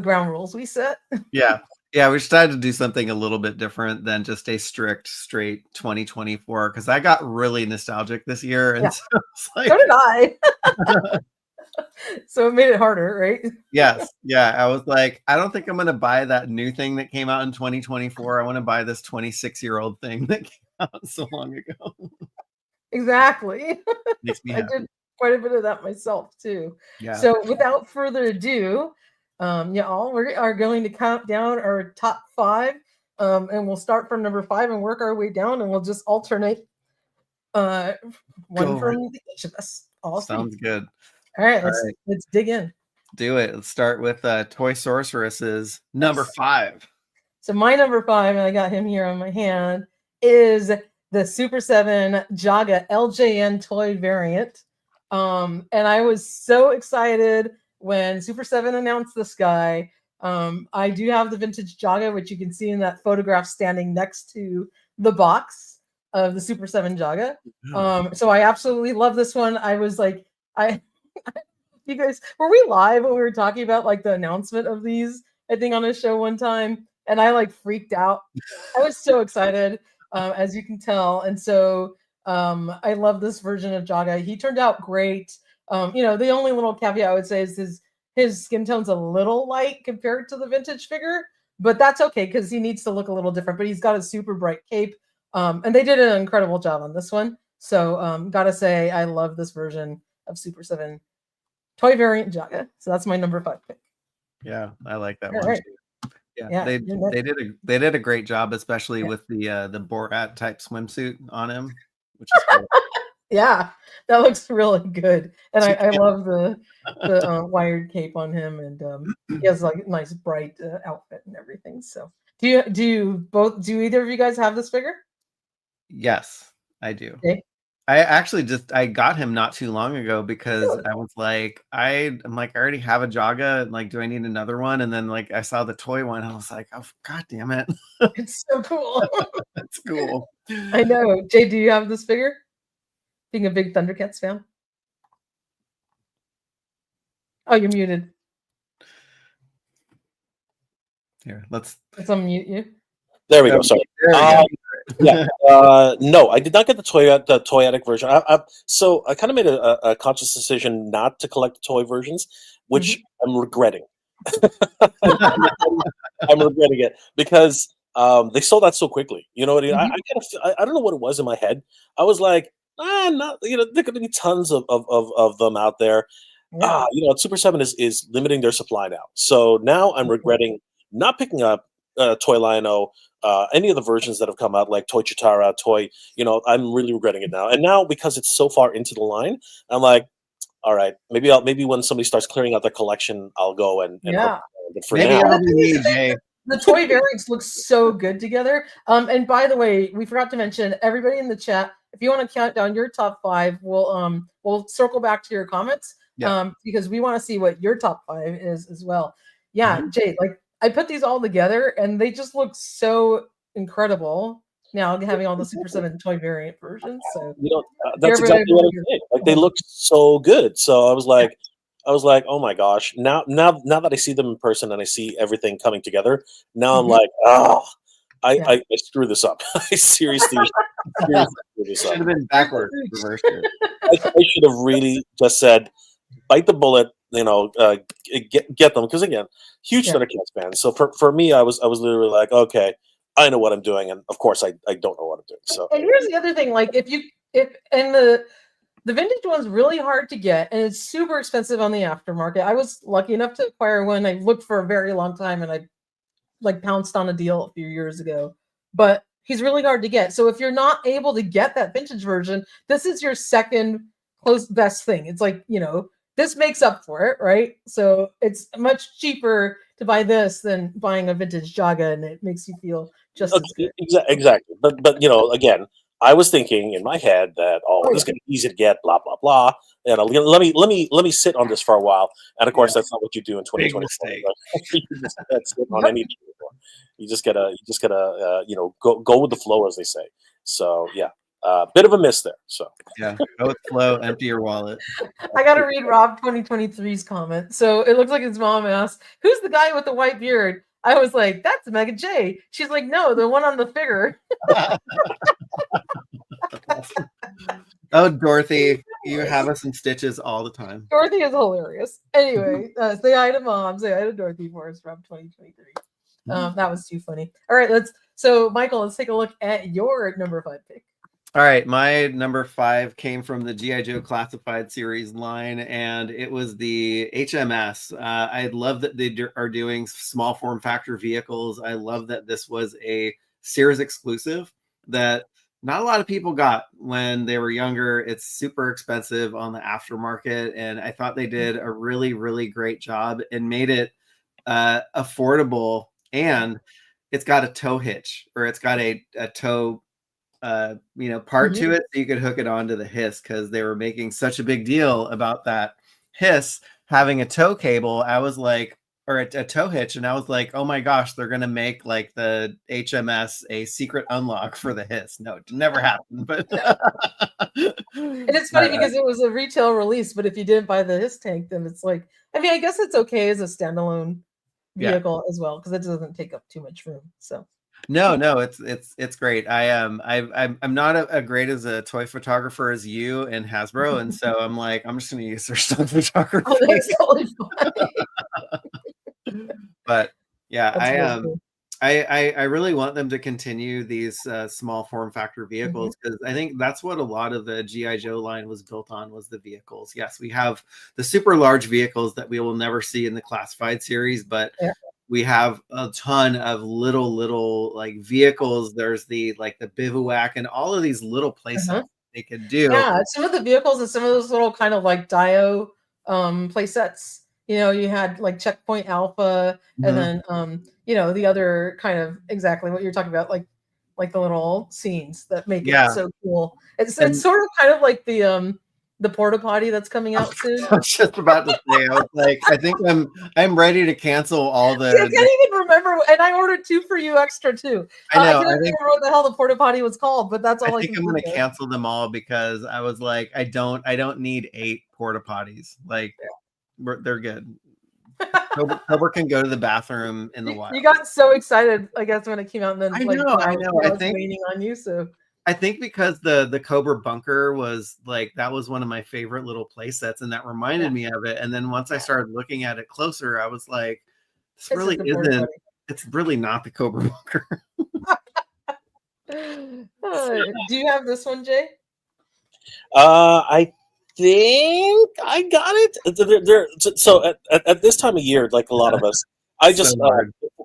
ground rules we set. Yeah. Yeah, we decided to do something a little bit different than just a strict, straight 2024 because I got really nostalgic this year. And so it's like, so did I. So it made it harder, right? Yes. Yeah. I was like, I don't think I'm going to buy that new thing that came out in 2024. I want to buy this 26-year-old thing that came out so long ago. Exactly. Makes me I happy. did quite a bit of that myself too. Yeah. So without further ado, y'all, we are going to count down our top 5, and we'll start from number 5 and work our way down, and we'll just alternate one from each of us. All Sounds good. All right, let's dig in. Do it. Let's start with Toy Sorceress's number 5. So my number 5, and I got him here on my hand, is the Super 7 Jaga LJN toy variant. And I was so excited when Super 7 announced this guy. I do have the vintage Jaga, which you can see in that photograph standing next to the box of the Super 7 Jaga. So I absolutely love this one. I was like, you guys, were we live when we were talking about like the announcement of these, I think on a show one time, and I like freaked out. I was so excited, as you can tell. And so I love this version of Jaga. He turned out great. The only little caveat I would say is his skin tone's a little light compared to the vintage figure, but that's okay because he needs to look a little different. But he's got a super bright cape, and they did an incredible job on this one. So gotta say, I love this version of Super 7 toy variant Jaga. So that's my number 5 pick. Yeah, I like that one too. Yeah, they did a great job, especially with the Borat type swimsuit on him, which is cool. Yeah, that looks really good, and I love the wired cape on him, and he has like a nice bright outfit and everything. So, do either of you guys have this figure? Yes, I do. Okay. I got him not too long ago because I was like, I already have a Jaga. Like, do I need another one? And then like I saw the toy one, I was like, oh god damn it. It's so cool. It's cool. I know. Jay, do you have this figure? Being a big Thundercats fan. Oh, you're muted. Here, let's unmute you. There we go. Sorry. Yeah. No, I did not get the toyetic version. So I kind of made a conscious decision not to collect the toy versions, which I'm regretting. I'm regretting it because they sold out so quickly. You know what I mean? I don't know what it was in my head. I was like, not there could be tons of them out there. Yeah. Super 7 is limiting their supply now. So now I'm regretting not picking up Toy Lion-O, any of the versions that have come out, like Toy Chitara, I'm really regretting it now. And now because it's so far into the line, I'm like, all right, maybe when somebody starts clearing out their collection, I'll go and yeah. But for now, the toy variants look so good together. And by the way, we forgot to mention, everybody in the chat, if you want to count down your top 5, we'll circle back to your comments. Yeah. Because we want to see what your top 5 is as well. Yeah, Jay, like I put these all together and they just look so incredible now, having all the Super 7 toy variant versions. So that's exactly what I'm saying. Like they look so good. So I was like, oh my gosh. Now that I see them in person and I see everything coming together, now I'm like, I screwed this up. I seriously screwed this up. Should have been backwards, reversed it. I should have really just said, bite the bullet, get them, because again, huge Thundercats fan. So for me, I was literally like, okay, I know what I'm doing, and of course, I don't know what I'm doing. So and here's the other thing, like if the vintage one's really hard to get, and it's super expensive on the aftermarket. I was lucky enough to acquire one. I looked for a very long time, and I like pounced on a deal a few years ago. But he's really hard to get. So if you're not able to get that vintage version, this is your second close best thing. It's like, this makes up for it, right? So it's much cheaper to buy this than buying a vintage Jaga, and it makes you feel just as good. Exactly. But again, I was thinking in my head that this is gonna be easy to get, blah blah blah. And let me sit on this for a while. And of course, that's not what you do in 2024. That's on any. You just gotta go with the flow, as they say. So yeah. Bit of a miss there. So Yeah, go with flow, empty your wallet. I gotta read Rob 2023's comment. So it looks like his mom asked, "Who's the guy with the white beard?" I was like, "That's Mega J." She's like, "No, the one on the figure." Oh, Dorothy, you have us in stitches all the time. Dorothy is hilarious. Anyway, say hi to mom. Say hi to Dorothy for us from 2023. That was too funny. All right, so Michael, let's take a look at your number 5 pick. All right, my number 5 came from the G.I. Joe Classified series line, and it was the HMS. I love that they are doing small form factor vehicles. I love that this was a Sears exclusive that not a lot of people got when they were younger. It's super expensive on the aftermarket, and I thought they did a really, really great job and made it affordable. And it's got a tow hitch, or it's got a tow part to it, so you could hook it onto the Hiss, because they were making such a big deal about that Hiss having a tow cable. I was like, or a tow hitch, and I was like, oh my gosh, they're gonna make like the HMS a secret unlock for the Hiss. No, it never happened. But and it's funny because it was a retail release, but if you didn't buy the Hiss tank, then it's like, I mean, I guess it's okay as a standalone vehicle as well, because it doesn't take up too much room. So no, it's great. I'm not as great as a toy photographer as you and Hasbro, and so I'm like, I'm just gonna use their stock photography. Oh, that's totally fine. But yeah, That's really cool. I really want them to continue these small form factor vehicles, because I think that's what a lot of the G.I. Joe line was built on, was the vehicles. Yes, we have the super large vehicles that we will never see in the Classified series, but we have a ton of little like vehicles. There's the bivouac and all of these little places they could do. Yeah, some of the vehicles and some of those little kind of like Dio play sets. You had like Checkpoint Alpha, and then the other kind of exactly what you're talking about, like the little scenes that make it so cool. It's sort of kind of like the porta potty that's coming out soon. I was just about to say, I was like, I think I'm ready to cancel all the. I can't even remember, and I ordered 2 for you extra too. I know. I can't remember what the hell the porta potty was called, but that's all I think I'm going to cancel them all, because I was like, I don't need 8 porta potties. Like, they're good. Cobra can go to the bathroom in the wild. You got so excited, I guess, when it came out, and then I know. I was waiting on you. So I think because the Cobra bunker was like, that was one of my favorite little play sets, and that reminded me of it. And then once I started looking at it closer, I was like, this really isn't. It's really not the Cobra bunker. Do you have this one, Jay? I think I got it. So at this time of year, like a lot of us, I just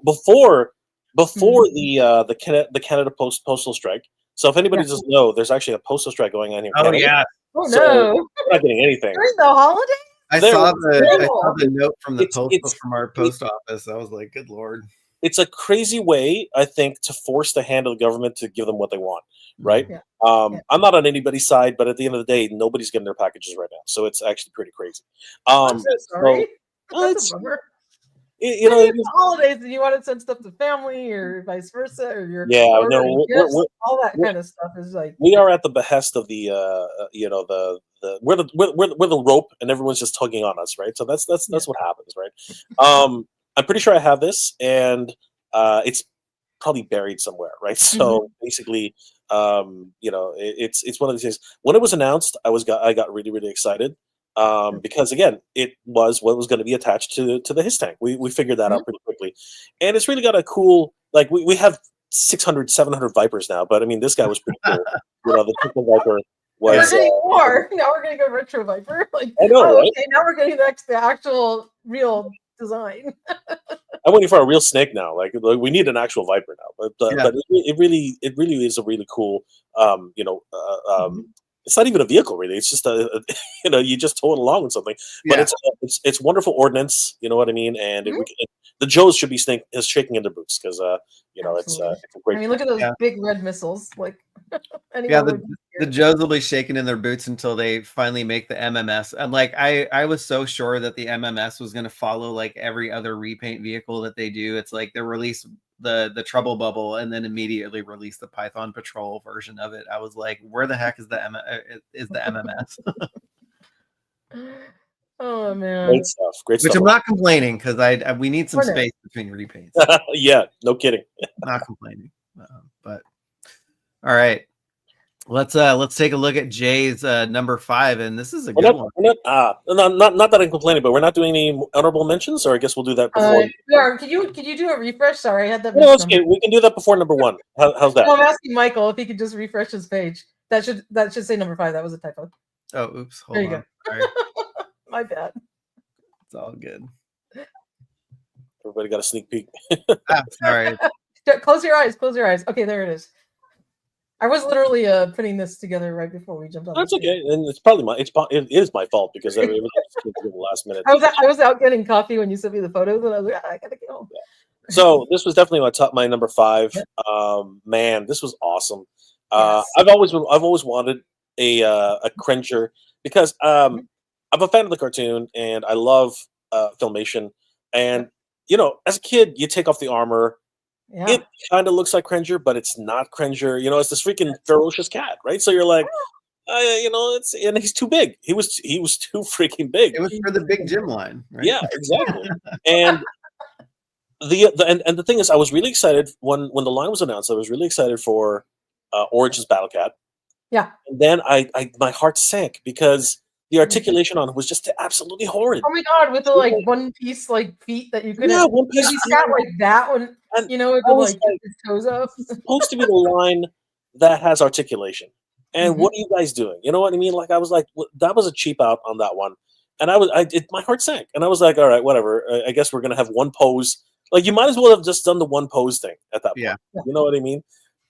before the Canada postal strike. So if anybody doesn't know, there's actually a postal strike going on here. Oh yeah. Oh so no, we're not getting anything during the holiday. I saw the note from the from our post office. I was like, good Lord. It's a crazy way, I think, to force the hand of the government to give them what they want, right? Yeah. I'm not on anybody's side, but at the end of the day, nobody's getting their packages right now. So it's actually pretty crazy. I'm so sorry. That's a bummer. It's holidays and you want to send stuff to family or vice versa, or your all that kind of stuff is like, we are at the behest of the we're the rope and everyone's just tugging on us, right? So that's what happens, right? I'm pretty sure I have this, and it's probably buried somewhere, right? So basically, it's one of these things. When it was announced, I got really, really excited. Because again, it was what was going to be attached to the Hiss tank. We figured that out pretty quickly, and it's really got a cool, like we have 600, 700 Vipers now, but I mean this guy was pretty cool. The typical Viper was. We're getting more. Now we're going to go retro Viper. Like, I know, right? Okay, now we're getting the actual real design. I'm waiting for a real snake now. Like we need an actual Viper now, but it really is a really cool, it's not even a vehicle, really. It's just you just tow it along with something. But it's wonderful ordnance. You know what I mean? And the Joes should be shaking in their boots, because Absolutely. it's a great. I mean, look at those Yeah. big red missiles. Like, Yeah, anyone would be the scared. Joes will be shaking in their boots until they finally make the MMS. And like I was so sure that the MMS was going to follow like every other repaint vehicle that they do. It's like they release the Trouble Bubble and then immediately release the Python Patrol version of it. I was like, where the heck is the MMS? Oh man. Great stuff. Great Which stuff. I'm not complaining because we need some Or no. space between repaints. Yeah, no kidding. Not complaining, but all right. Let's take a look at Jay's number 5, and this is a good one. We're not that I'm complaining, but we're not doing any honorable mentions, or I guess we'll do that before. Yeah, could you do a refresh? Sorry, I had that. No, it's okay. We can do that before number 1. How's that? No, I'm asking Michael if he could just refresh his page. That should say number 5. That was a typo. Oh, oops. Hold There you on. Sorry. My bad. It's all good. Everybody got a sneak peek. Sorry. Close your eyes. Close your eyes. Okay, there it is. I was literally putting this together right before we jumped on. That's okay, and it's probably it is my fault because it was the last minute. I was out getting coffee when you sent me the photos, and I was like, I gotta get home. Yeah. So this was definitely my number 5. Man, this was awesome. Yes. I've always wanted a Cringer because I'm a fan of the cartoon and I love Filmation. And as a kid, you take off the armor. Yeah. It kind of looks like Cringer, but it's not Cringer. It's this freaking ferocious cat, right? So you're like, and he's too big. He was too freaking big. It was for the Big Jim line, right? Yeah, exactly. And the thing is, I was really excited when the line was announced. I was really excited for Origins Battle Cat. Yeah. And then my heart sank because the articulation on it was just absolutely horrid. Oh my god, with the like one piece like feet that you couldn't. Yeah, one piece. If he sat like that one, And with I the was like like, his toes up. It's supposed to be the line that has articulation. And Mhm. what are you guys doing? You know what I mean? Like I was like, that was a cheap out on that one. And my heart sank. And I was like, all right, whatever. I guess we're gonna have one pose. Like you might as well have just done the one pose thing at that point. Yeah. You know what I mean?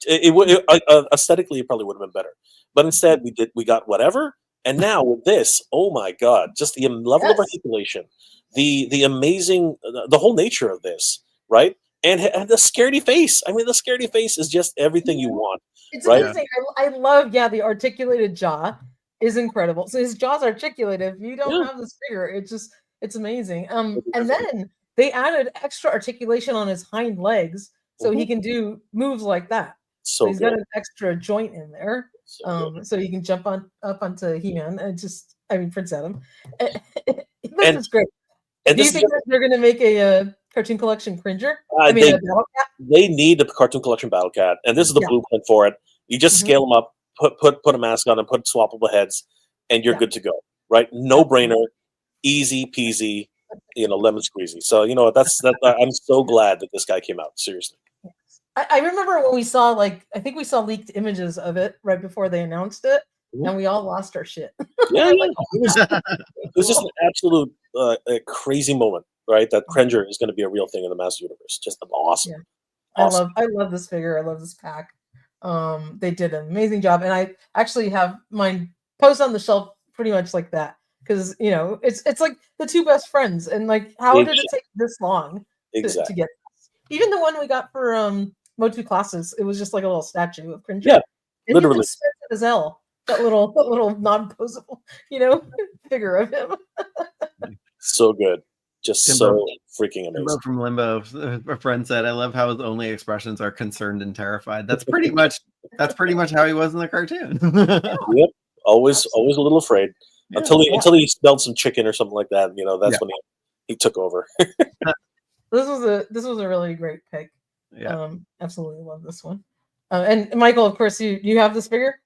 Aesthetically, it probably would have been better. But instead, we got whatever. And now with this, oh my god, just the level of articulation, the amazing, the whole nature of this, right? And the scaredy face. I mean, the scaredy face is just everything you want. It's right? amazing. I love, the articulated jaw is incredible. So his jaw's articulated. If you don't have this figure, it's amazing. And then they added extra articulation on his hind legs so he can do moves like that. So he's got an extra joint in there. So he can jump up onto He-Man and Prince Adam. This is great. Do you think that they're going to make a cartoon collection Cringer? They need the cartoon collection Battle Cat, and this is the blueprint for it. You just scale them up, put a mask on, and put swappable heads, and you're good to go. Right? No brainer, easy peasy, lemon squeezy. So that's I'm so glad that this guy came out. Seriously. I remember when we saw I think we saw leaked images of it right before they announced it, and we all lost our shit. Yeah. It was just an absolute a crazy moment, right? That Cringer is going to be a real thing in the Master Universe. Just awesome. Yeah. Awesome. I love this figure. I love this pack. They did an amazing job, and I actually have mine posted on the shelf pretty much like that because it's like the two best friends, and how did it take this long to get this? Even the one we got for Motu Classes, it was just like a little statue of Cringer. Yeah, and literally expensive as hell. That little non-posable, figure of him. So good. Just Timbo, so freaking amazing. Timbo from Limbo, a friend said, "I love how his only expressions are concerned and terrified." That's pretty much how he was in the cartoon. Yep, always a little afraid until he smelled some chicken or something like that. That's when he took over. This was a really great pick. Yeah, absolutely love this one. And Michael, of course, you have this figure.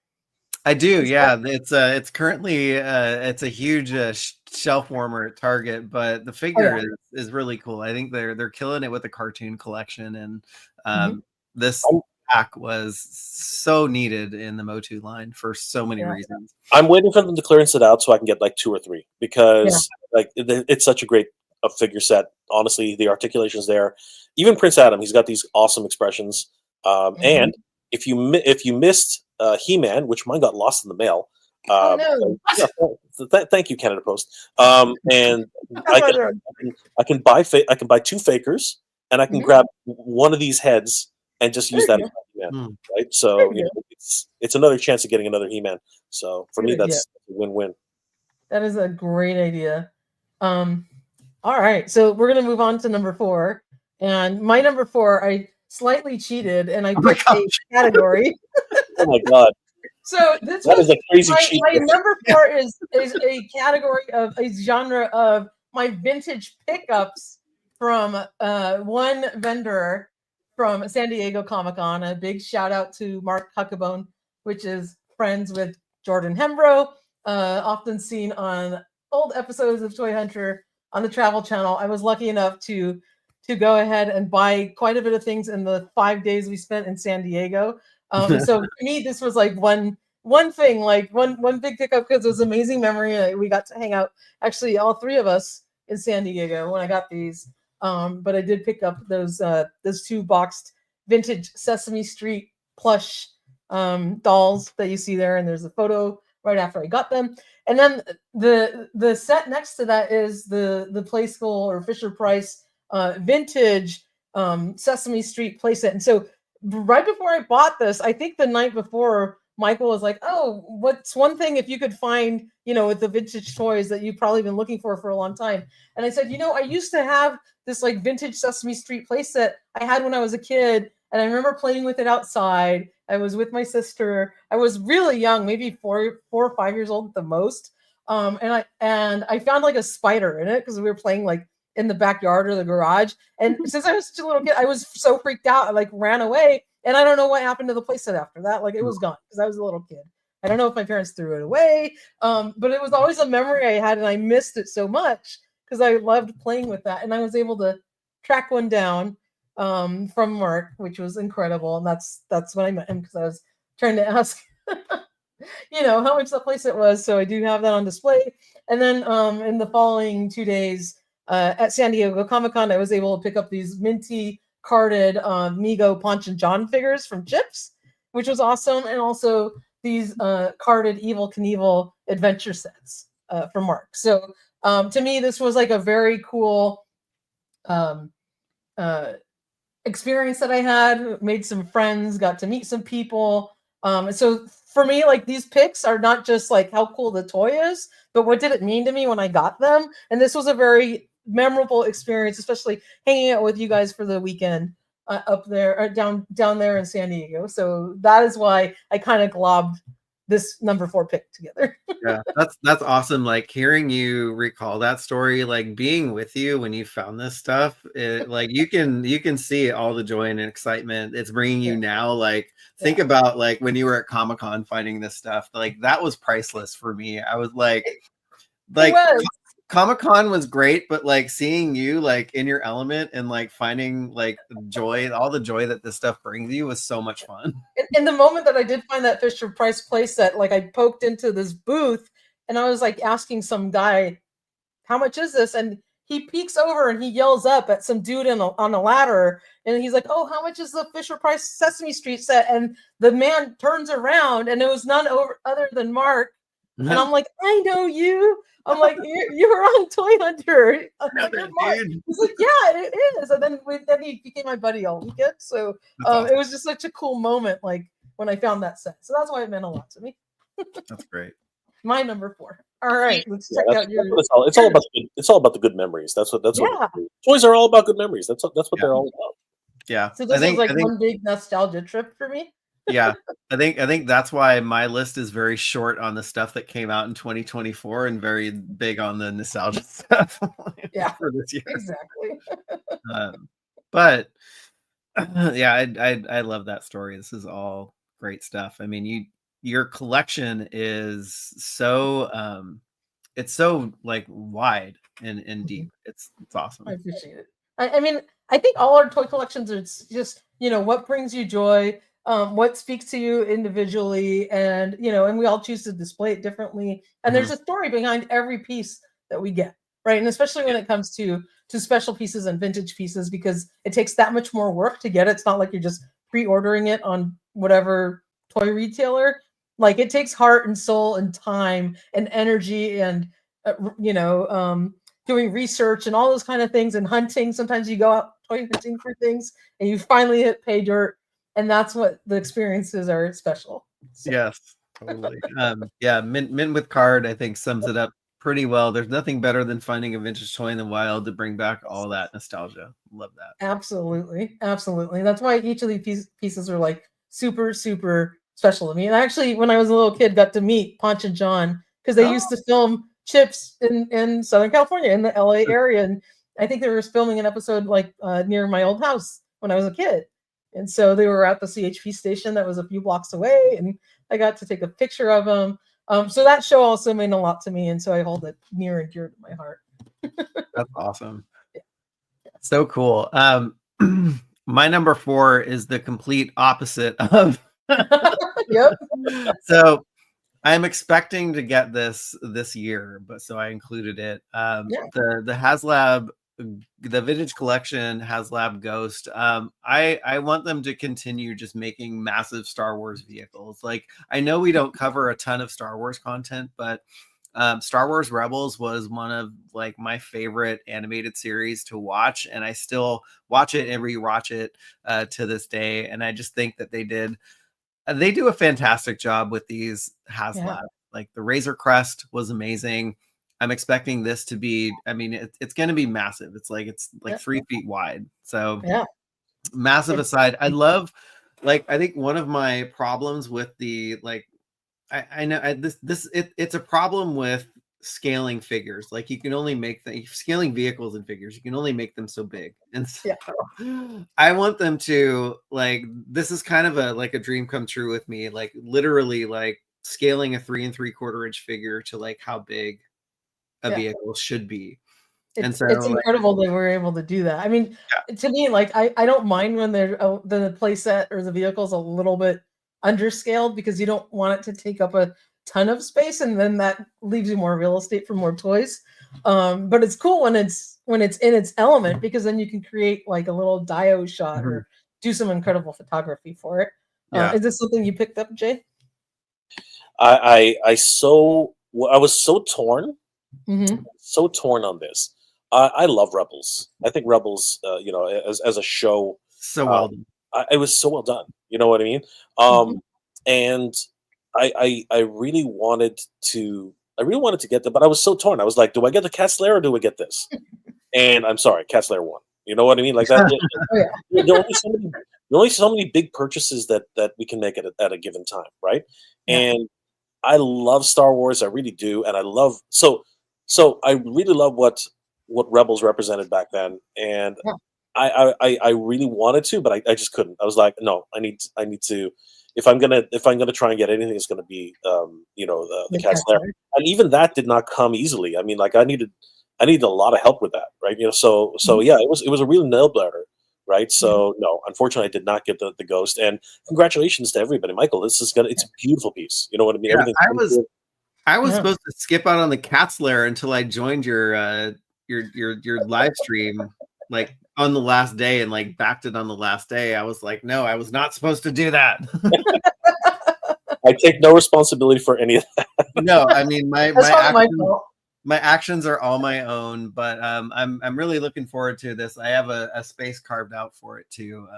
I do. Yeah, it's currently it's a huge shelf warmer at Target, but the figure is really cool. I think they're killing it with the cartoon collection, and this pack was so needed in the Motu line for so many reasons. I'm waiting for them to clearance it out so I can get 2 or 3 because it's such a great figure set. Honestly, the articulation's there. Even Prince Adam, he's got these awesome expressions. And if you missed He-Man, which mine got lost in the mail. Thank you, Canada Post. And I can buy 2 fakers, and I can grab one of these heads and just use that as He-Man, Hmm. right? So it's another chance of getting another He-Man. So for me, Good that's a win-win. That is a great idea. All right, so we're gonna move on to number 4, and my number 4, I slightly cheated and I Oh my picked a category. Oh my god, So this that is was a crazy cheat. my number 4 is a category of a genre of my vintage pickups from one vendor from San Diego Comic-Con. A big shout out to Mark Huckabone, which is friends with Jordan Hembrow, often seen on old episodes of Toy Hunter on the Travel Channel. I was lucky enough to go ahead and buy quite a bit of things in the 5 days we spent in San Diego. So to me, this was like one thing, like one big pickup, because it was an amazing memory. We got to hang out, actually, all 3 of us in San Diego when I got these. But I did pick up those 2 boxed vintage Sesame Street plush dolls that you see there, and there's a photo right after I got them. And then the set next to that is the Playskool or Fisher Price vintage Sesame Street playset. And so right before I bought this, I think the night before, Michael was like, "Oh, what's one thing if you could find, with the vintage toys that you've probably been looking for a long time?" And I said, I used to have this like vintage Sesame Street playset I had when I was a kid, and I remember playing with it outside. I was with my sister. I was really young, maybe 4 or 5 years old at the most. And I found like a spider in it because we were playing like in the backyard or the garage. And since I was such a little kid, I was so freaked out. I like ran away, and I don't know what happened to the playset after that. Like it was gone because I was a little kid. I don't know if my parents threw it away, but it was always a memory I had, and I missed it so much because I loved playing with that. And I was able to track one down from Mark, which was incredible. And that's when I met him, because I was trying to ask, how much the playset was. So I do have that on display. And then in the following 2 days at San Diego Comic-Con, I was able to pick up these minty carded Mego Ponch and John figures from Chips, which was awesome. And also these carded Evel Knievel adventure sets from Mark. So to me, this was like a very cool experience that I had. Made some friends, got to meet some people. So for me, like, these picks are not just like how cool the toy is, but what did it mean to me when I got them? And this was a very memorable experience, especially hanging out with you guys for the weekend up there, or down there in San Diego. So that is why I kind of globbed this number 4 pick together. Yeah, that's awesome. Like hearing you recall that story, like being with you when you found this stuff, like you can see all the joy and excitement it's bringing you now. Like think about like when you were at Comic-Con finding this stuff, like that was priceless for me. I was like Comic-Con was great, but like seeing you like in your element and like finding like joy, all the joy that this stuff brings you was so much fun. In the moment that I did find that Fisher Price playset, like I poked into this booth and I was like asking some guy, "How much is this?" And he peeks over and he yells up at some dude on a ladder, and he's like, "Oh, how much is the Fisher Price Sesame Street set?" And the man turns around, and it was none other than Mark. And I'm like, "I know you." I'm like, "You were on Toy Hunter." I'm like, "Mark." He's like, "Yeah, it is." And then he became my buddy all weekend. So awesome. It was just such a cool moment, like when I found that set. So that's why it meant a lot to me. That's great. My number 4. All right, let's check out your. It's all about the good memories. That's what toys are all about. Good memories. That's what they're all about. Yeah. So this was like one big nostalgia trip for me. Yeah, I think that's why my list is very short on the stuff that came out in 2024 and very big on the nostalgia stuff. Yeah, for this year. Exactly. But yeah, I love that story. This is all great stuff. I mean, your collection is so it's so like wide and deep. It's awesome. I appreciate it. I mean, I think all our toy collections are just what brings you joy. What speaks to you individually, and and we all choose to display it differently. And there's a story behind every piece that we get, right? And especially when it comes to special pieces and vintage pieces, because it takes that much more work to get it. It's not like you're just pre-ordering it on whatever toy retailer. Like it takes heart and soul and time and energy and doing research and all those kind of things, and hunting. Sometimes you go out toy hunting for things and you finally hit pay dirt. and that's what the experiences are special. So, Yes, totally. Yeah, Mint with Card, I think, sums it up pretty well. There's nothing better than finding a vintage toy in the wild to bring back all that nostalgia. Love that. absolutely, absolutely. That's why each of these pieces are like super, super special to me. And actually, when I was a little kid, got to meet Ponch and John because they used to film Chips in Southern California, in the LA area, and I think they were filming an episode like near my old house when I was a kid. And so they were at the CHP station that was a few blocks away, and I got to take a picture of them. So that show also meant a lot to me, and so I hold it near and dear to my heart. That's awesome. So cool. My number 4 is the complete opposite of. Yep. So I'm expecting to get this year, but so I included it. Yeah. The HasLab, the Vintage Collection HasLab Ghost. I want them to continue just making massive Star Wars vehicles. Like, I know we don't cover a ton of Star Wars content, but Star Wars Rebels was one of like my favorite animated series to watch, and I still watch it and rewatch it to this day. And I just think that they do a fantastic job with these HasLab. Yeah. Like the Razor Crest was amazing. I'm expecting this to be, I mean, it's going to be massive. It's like 3 feet wide. So Yeah. massive aside, I love, like, I think one of my problems with the, like, I know it's a problem with scaling figures. Like, you can only make scaling vehicles and figures, you can only make them so big. And so I want them to, like, this is kind of a dream come true with me, like literally like scaling a 3 3/4 inch figure to like how big a vehicle should be. And so It's incredible that we're able to do that. I mean, to me, like, I don't mind when the play set or the vehicle's a little bit underscaled, because you don't want it to take up a ton of space, and then that leaves you more real estate for more toys. But it's cool when it's in its element, because then you can create like a little Dio shot or do some incredible photography for it. Is this something you picked up, Jay? I was so torn. Mm-hmm. So torn on this. I love Rebels. I think Rebels, as a show, so well done. It was so well done. You know what I mean? And I really wanted to get them, but I was so torn. I was like, do I get the Cat Slayer or do I get this? And I'm sorry, Cat Slayer won. You know what I mean? Like that. There are only so many big purchases that we can make at a given time, right? Yeah. And I love Star Wars. I really do, and I love so I really love what Rebels represented back then, and I really wanted to, but I just couldn't. I was like, no, I need to. If I'm gonna try and get anything, it's gonna be the Cat Slayer, and even that did not come easily. I mean, like I needed a lot of help with that, right? So yeah, it was a real nail biter, right? So no, unfortunately, I did not get the Ghost, and congratulations to everybody, Michael. It's a beautiful piece. You know what I mean? Yeah, I was supposed to skip out on the Cat Slayer until I joined your live stream, like on the last day, and like backed it on the last day. I was like, no, I was not supposed to do that. I take no responsibility for any of that. No, I mean my actions are all my own, but I'm really looking forward to this. I have a space carved out for it too.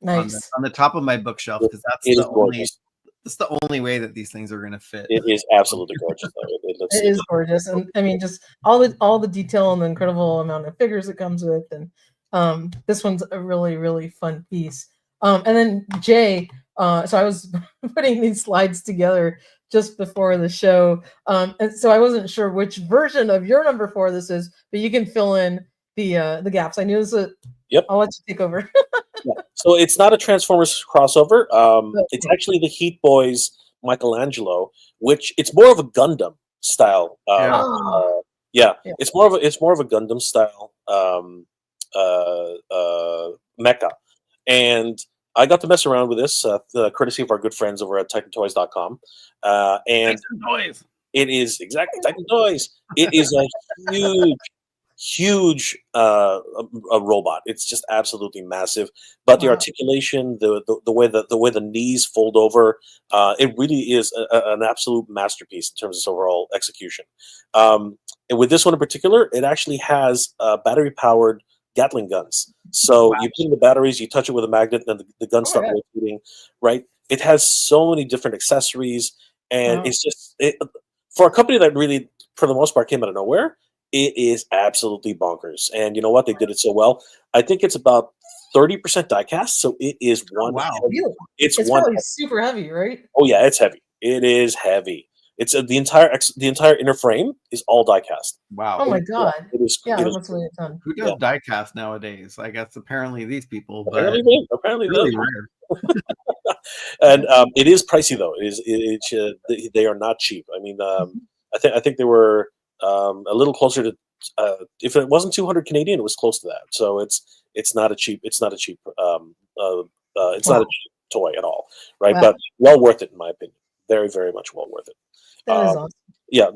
Nice. On the top of my bookshelf, because that's the only way that these things are going to fit. It is absolutely gorgeous. It is gorgeous, and I mean, just all the detail and the incredible amount of figures it comes with, and this one's a really, really fun piece. And then Jay, so I was putting these slides together just before the show, and so I wasn't sure which version of your number 4 this is, but you can fill in the gaps. I knew this. Yep. I'll let you take over. Yeah. So it's not a Transformers crossover. It's actually the Heat Boys Michelangelo, which it's more of a Gundam style. It's more of a Gundam style mecha, and I got to mess around with this, courtesy of our good friends over at TitanToys.com. And Titan Toys. It is exactly Titan Toys. It is a huge a robot. It's just absolutely massive. But the articulation, the way the knees fold over, it really is an absolute masterpiece in terms of its overall execution. And with this one in particular, it actually has battery powered Gatling guns. So Wow. you put in the batteries, you touch it with a magnet, and the guns Oh my start rotating. Right? It has so many different accessories, and Wow. it's just for a company that really, for the most part, came out of nowhere. It is absolutely bonkers. And you know what? They did it so well. I think it's about 30% diecast, so it is Oh, one. wow. Beautiful. It's It's one. probably super heavy, right? Oh yeah, it's heavy. It is heavy. It's the entire inner frame is all die cast. Wow. Oh my Yeah, god. it is. Yeah, It that is must weigh a ton. Who does diecast nowadays? I guess apparently these people, but apparently really those- rare. and it is pricey though. They are not cheap. I mean, I think they were a little closer to. If it wasn't 200 Canadian, it was close to that. So it's not a cheap. It's not a cheap. It's not a cheap toy at all, right? Wow. But well worth it in my opinion. Very, very much well worth it. That is Um, awesome. Yeah,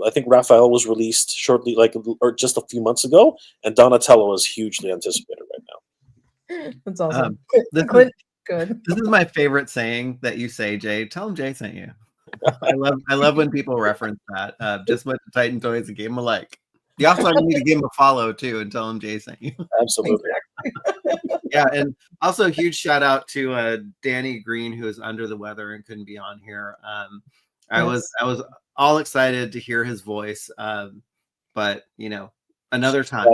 I think Raphael was released shortly, or just a few months ago, and Donatello is hugely anticipated right now. That's awesome. This Clint, is good. this is my favorite saying that you say, Jay. Tell him Jay sent you. I love when people reference that. Just went to Titan Toys and gave him a like. You also need to give him a follow too and tell him Jay sent you. Absolutely. Yeah, and also a huge shout out to Danny Green, who is under the weather and couldn't be on here. I was all excited to hear his voice, but you know, another time.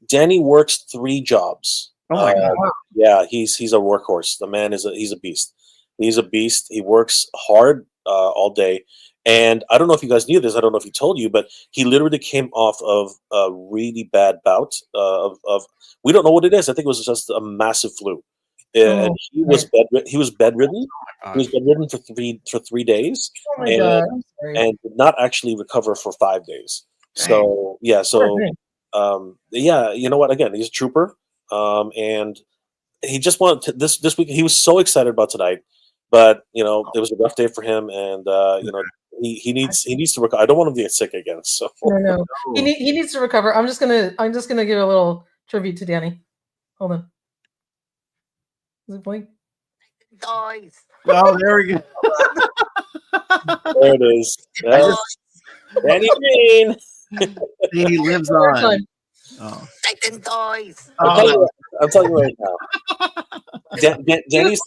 Danny works 3 jobs. Oh my god! Yeah, he's a workhorse. The man he's a beast. He's a beast. He works hard all day. And I don't know if you guys knew this. I don't know if he told you, but he literally came off of a really bad bout of we don't know what it is. I think it was just a massive flu, and he was bedridden. He was bedridden for 3 days, Oh my god. I'm sorry. and did not actually recover for 5 days. Dang. So yeah, Poor thing. yeah, you know what? Again, he's a trooper, and he just wanted to, this week. He was so excited about tonight, but you know, it was a rough day for him, and you know, he needs to recover. I don't want him to get sick again. So No. He needs to recover. I'm just gonna give a little tribute to Danny. Hold on. Is it playing? Toys. Oh, there we go. there it is. Danny Green. He lives One more on. time. Oh. Titan Toys. I'm telling you right now. Danny's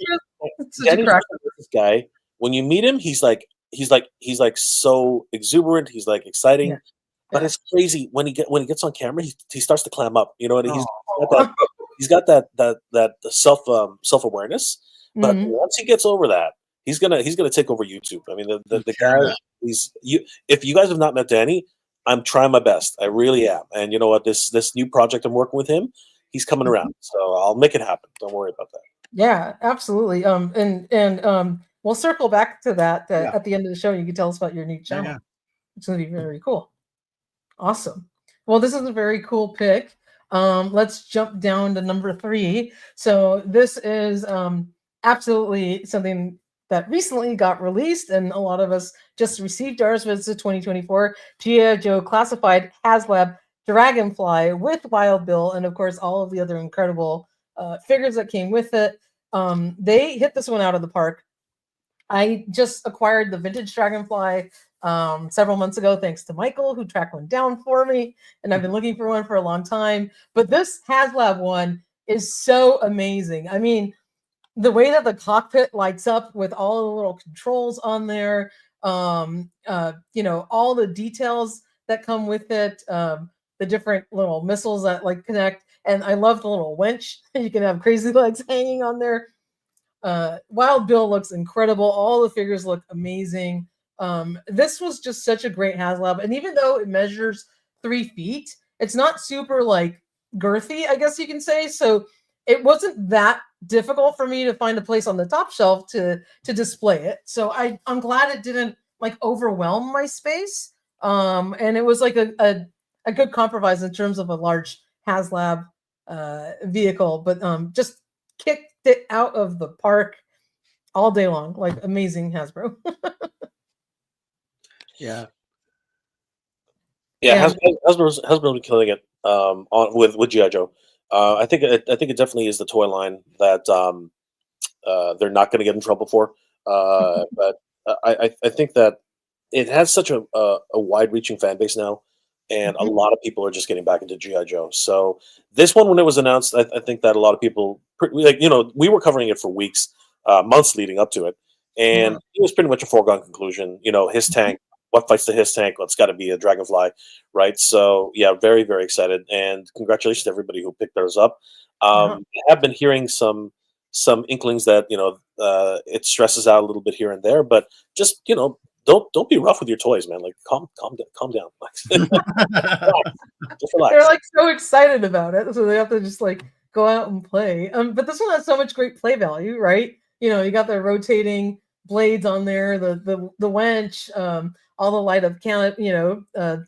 Such a crack. this guy. When you meet him, he's like so exuberant. He's like exciting, Yeah. but it's crazy when he gets on camera. He starts to clam up. You know, and Oh. he's got that self awareness. But Mhm. once he gets over that, he's gonna take over YouTube. I mean, the Sure. guy. If you guys have not met Danny, I'm trying my best. I really am. And you know what? This new project I'm working with him, he's coming around. So I'll make it happen. Don't worry about that. Yeah, absolutely. And we'll circle back to that Yeah. at the end of the show. You can tell us about your new channel. Yeah. It's going to be very cool. Awesome. Well, this is a very cool pick. Let's jump down to number 3. So this is absolutely something that recently got released, and a lot of us just received ours. But it's the 2024 G.I. Joe Classified HasLab Dragonfly with Wild Bill, and of course all of the other incredible figures that came with it. They hit this one out of the park. I just acquired the vintage Dragonfly several months ago, thanks to Michael, who tracked one down for me, and I've been looking for one for a long time. But this HasLab one is so amazing. I mean, the way that the cockpit lights up with all the little controls on there, you know, all the details that come with it, the different little missiles that like connect, and I love the little winch. You can have crazy legs hanging on there. Wild Bill looks incredible. All the figures look amazing. This was just such a great HasLab, and even though it measures 3 feet, it's not super like girthy, I guess you can say. So it wasn't that difficult for me to find a place on the top shelf to display it. So I'm glad it didn't like overwhelm my space. And it was like a good compromise in terms of a large HasLab vehicle, but just kicked it out of the park all day long. Like amazing Hasbro. Yeah. Yeah, And- Hasbro's been killing it with G.I. Joe. I think it definitely is the toy line that they're not going to get in trouble for. But I think that it has such a wide-reaching fan base now and a lot of people are just getting back into GI Joe. So this one, when it was announced, I think that a lot of people, we were covering it for weeks, months leading up to it, and Yeah. it was pretty much a foregone conclusion. His tank. What fights the his tank? Well, it's got to be a Dragonfly, right? So yeah, very very excited, and congratulations to everybody who picked theirs up. Yeah. I have been hearing some inklings that it stresses out a little bit here and there, but just don't be rough with your toys, man. Like calm down. Just relax. They're like so excited about it, so they have to just like go out and play. But this one has so much great play value, right? You got the rotating blades on there, the wench, all the light up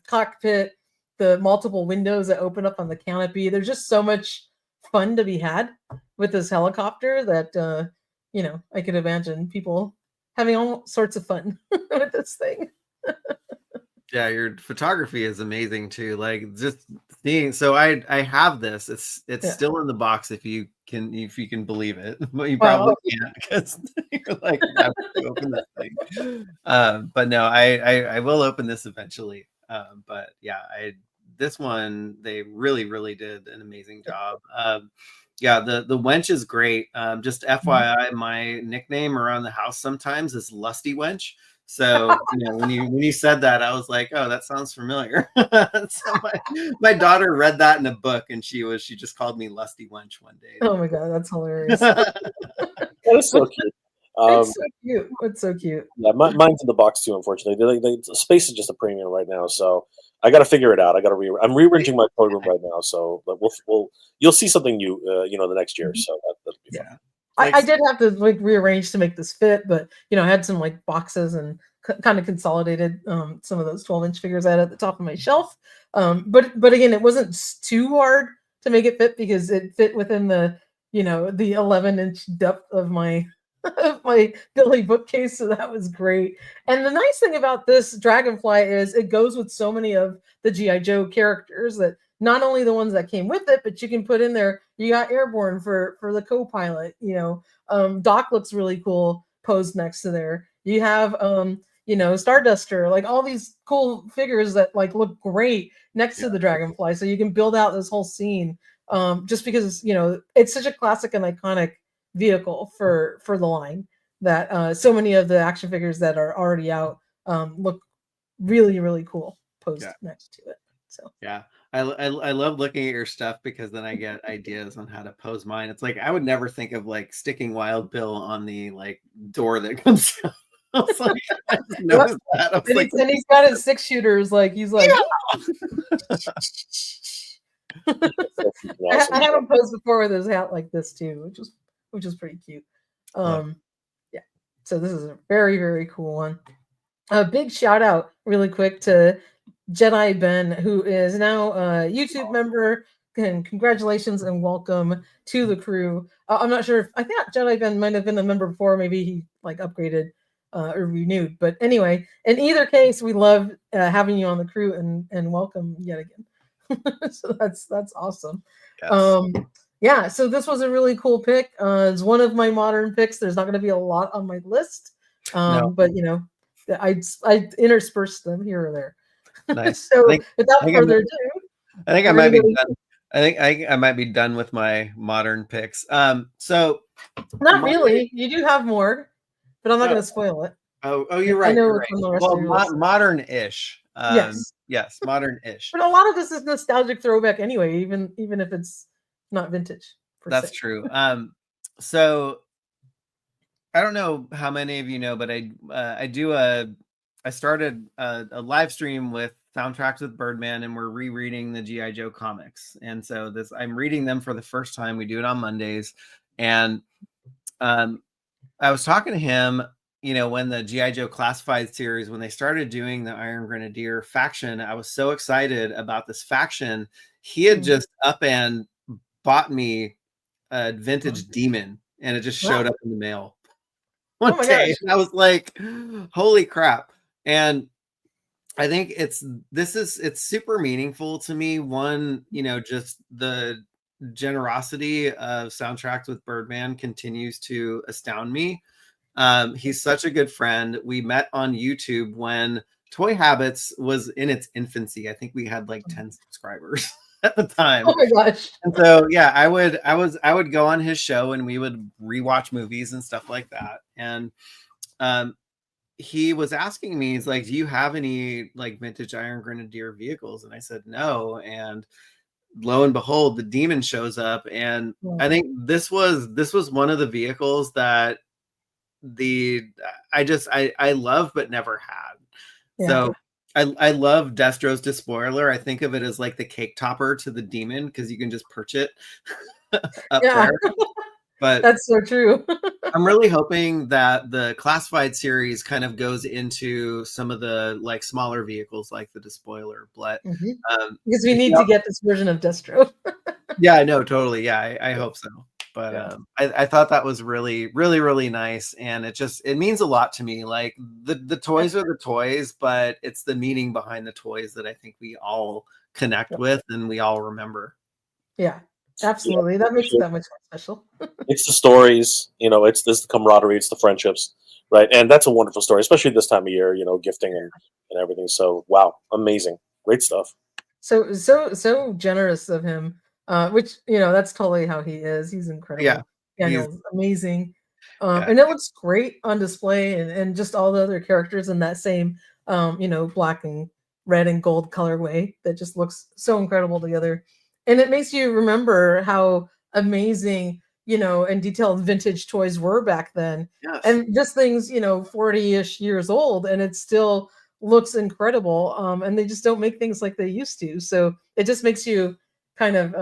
cockpit, the multiple windows that open up on the canopy. There's just so much fun to be had with this helicopter that I could imagine people having all sorts of fun with this thing. Yeah, your photography is amazing too. Like just seeing. So I have this. It's still in the box if you can believe it, but you probably can't because you're like, I have to open this thing. But no, I will open this eventually. But yeah, this one they really really did an amazing job. Yeah, the wench is great. Just FYI, my nickname around the house sometimes is Lusty Wench. So when you said that, I was like, oh, that sounds familiar. So my daughter read that in a book, and she just called me Lusty Wench one day. Oh my god, that's hilarious. That is so cute. It's so cute. It's so cute. Yeah, mine's in the box too. Unfortunately, the space is just a premium right now, so I got to figure it out. I'm rearranging my toy room right now, so you'll see something new, the next year. So that'll be fun. I did have to like rearrange to make this fit, but I had some like boxes and kind of consolidated some of those 12-inch figures at the top of my shelf. But again, it wasn't too hard to make it fit because it fit within the the 11-inch depth of my my Billy bookcase, so that was great. And the nice thing about this Dragonfly is it goes with so many of the GI Joe characters that not only the ones that came with it, but you can put in there. You got Airborne for the co-pilot. Doc looks really cool posed next to there. You have Starduster, like all these cool figures that like look great next to the Dragonfly. So you can build out this whole scene just because it's such a classic and iconic vehicle for the line that so many of the action figures that are already out look really really cool posed next to it. So yeah, I love looking at your stuff because then I get ideas on how to pose mine. It's like I would never think of like sticking Wild Bill on the like door that comes out. I was like, I just noticed that. I was like, and he's got his 6-shooters, like he's like I have him posed before with his hat like this too, which is pretty cute. Yeah. So this is a very, very cool one. A big shout out really quick to Jedi Ben, who is now a YouTube member, and congratulations and welcome to the crew. I'm not sure I think Jedi Ben might have been a member before, maybe he like upgraded or renewed, but anyway, in either case, we love having you on the crew and welcome yet again. So that's awesome. yes. Yeah, so this was a really cool pick. It's one of my modern picks. There's not going to be a lot on my list, No. but I interspersed them here or there. Nice. So without further ado, I think I might be done. I think I might be done with my modern picks. So not really. You do have more, but I'm not going to spoil it. Oh, you're right. I know You're right. Well, modern-ish. Yes, modern-ish. But a lot of this is nostalgic throwback anyway, even if it's not vintage. That's true. So I don't know how many of you know, but I started a live stream with Soundtracks with Birdman, and we're rereading the GI Joe comics. And so I'm reading them for the first time. We do it on Mondays, and I was talking to him. When the GI Joe Classified series, when they started doing the Iron Grenadier faction, I was so excited about this faction. He had just up and bought me a vintage Demon, and it just showed up in the mail one day. And I was like, holy crap. And I think it's super meaningful to me. One, just the generosity of Soundtracks with Birdman continues to astound me. He's such a good friend. We met on YouTube when Toy Habits was in its infancy. I think we had like 10 subscribers at the time. Oh my gosh. And so yeah, I would go on his show and we would rewatch movies and stuff like that. And he was asking me, he's like, do you have any like vintage Iron Grenadier vehicles? And I said no. And lo and behold, the Demon shows up. And I think this was one of the vehicles that I love but never had. Yeah. So I love Destro's Despoiler. I think of it as like the cake topper to the Demon because you can just perch it up Yeah. there. But That's so true. I'm really hoping that the Classified series kind of goes into some of the like smaller vehicles like the Despoiler. But Because we need to get this version of Destro. yeah, I know, totally. Yeah, I hope so. But I thought that was really, really, really nice. And it means a lot to me. Like the toys are the toys, but it's the meaning behind the toys that I think we all connect with and we all remember. Yeah, absolutely. That makes it that much more special. It's the stories, it's the camaraderie, it's the friendships, right? And that's a wonderful story, especially this time of year, gifting and everything. So wow, amazing. Great stuff. So generous of him. Which that's totally how he is. He's incredible. Yeah, Daniel's amazing. And it looks great on display, and just all the other characters in that same black and red and gold colorway that just looks so incredible together. And it makes you remember how amazing and detailed vintage toys were back then. Yes. And just things 40-ish years old, and it still looks incredible. And they just don't make things like they used to, so it just makes you kind of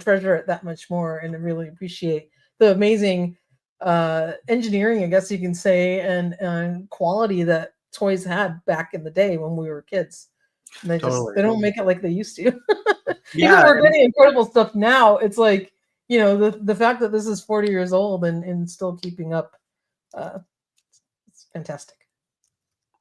treasure it that much more and really appreciate the amazing engineering, I guess you can say, and quality that toys had back in the day when we were kids. And they don't make it like they used to. Even we're getting incredible stuff now. It's like the fact that this is 40 years old and still keeping up, it's fantastic.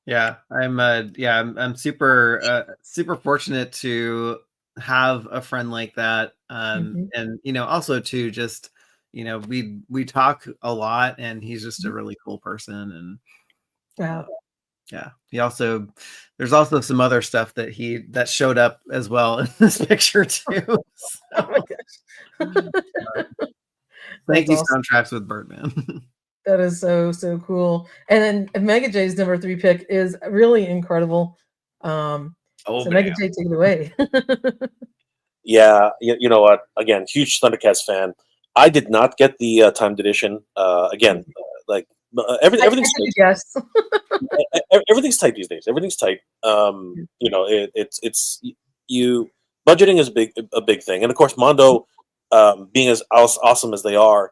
Yeah, I'm super super fortunate to have a friend like that, and also to just we talk a lot, and he's just a really cool person. And there's also some other stuff that showed up as well in this picture too. Oh my gosh. Thank you, awesome. Soundtracks with Birdman. That is so cool. And then Mega J's number 3 pick is really incredible. Mega J, take it away. Yeah, you know what? Again, huge Thundercats fan. I did not get the timed edition. Again, everything's tight. Yes. Everything's tight these days. Everything's tight. It's budgeting is a big thing, and of course, Mondo, being as awesome as they are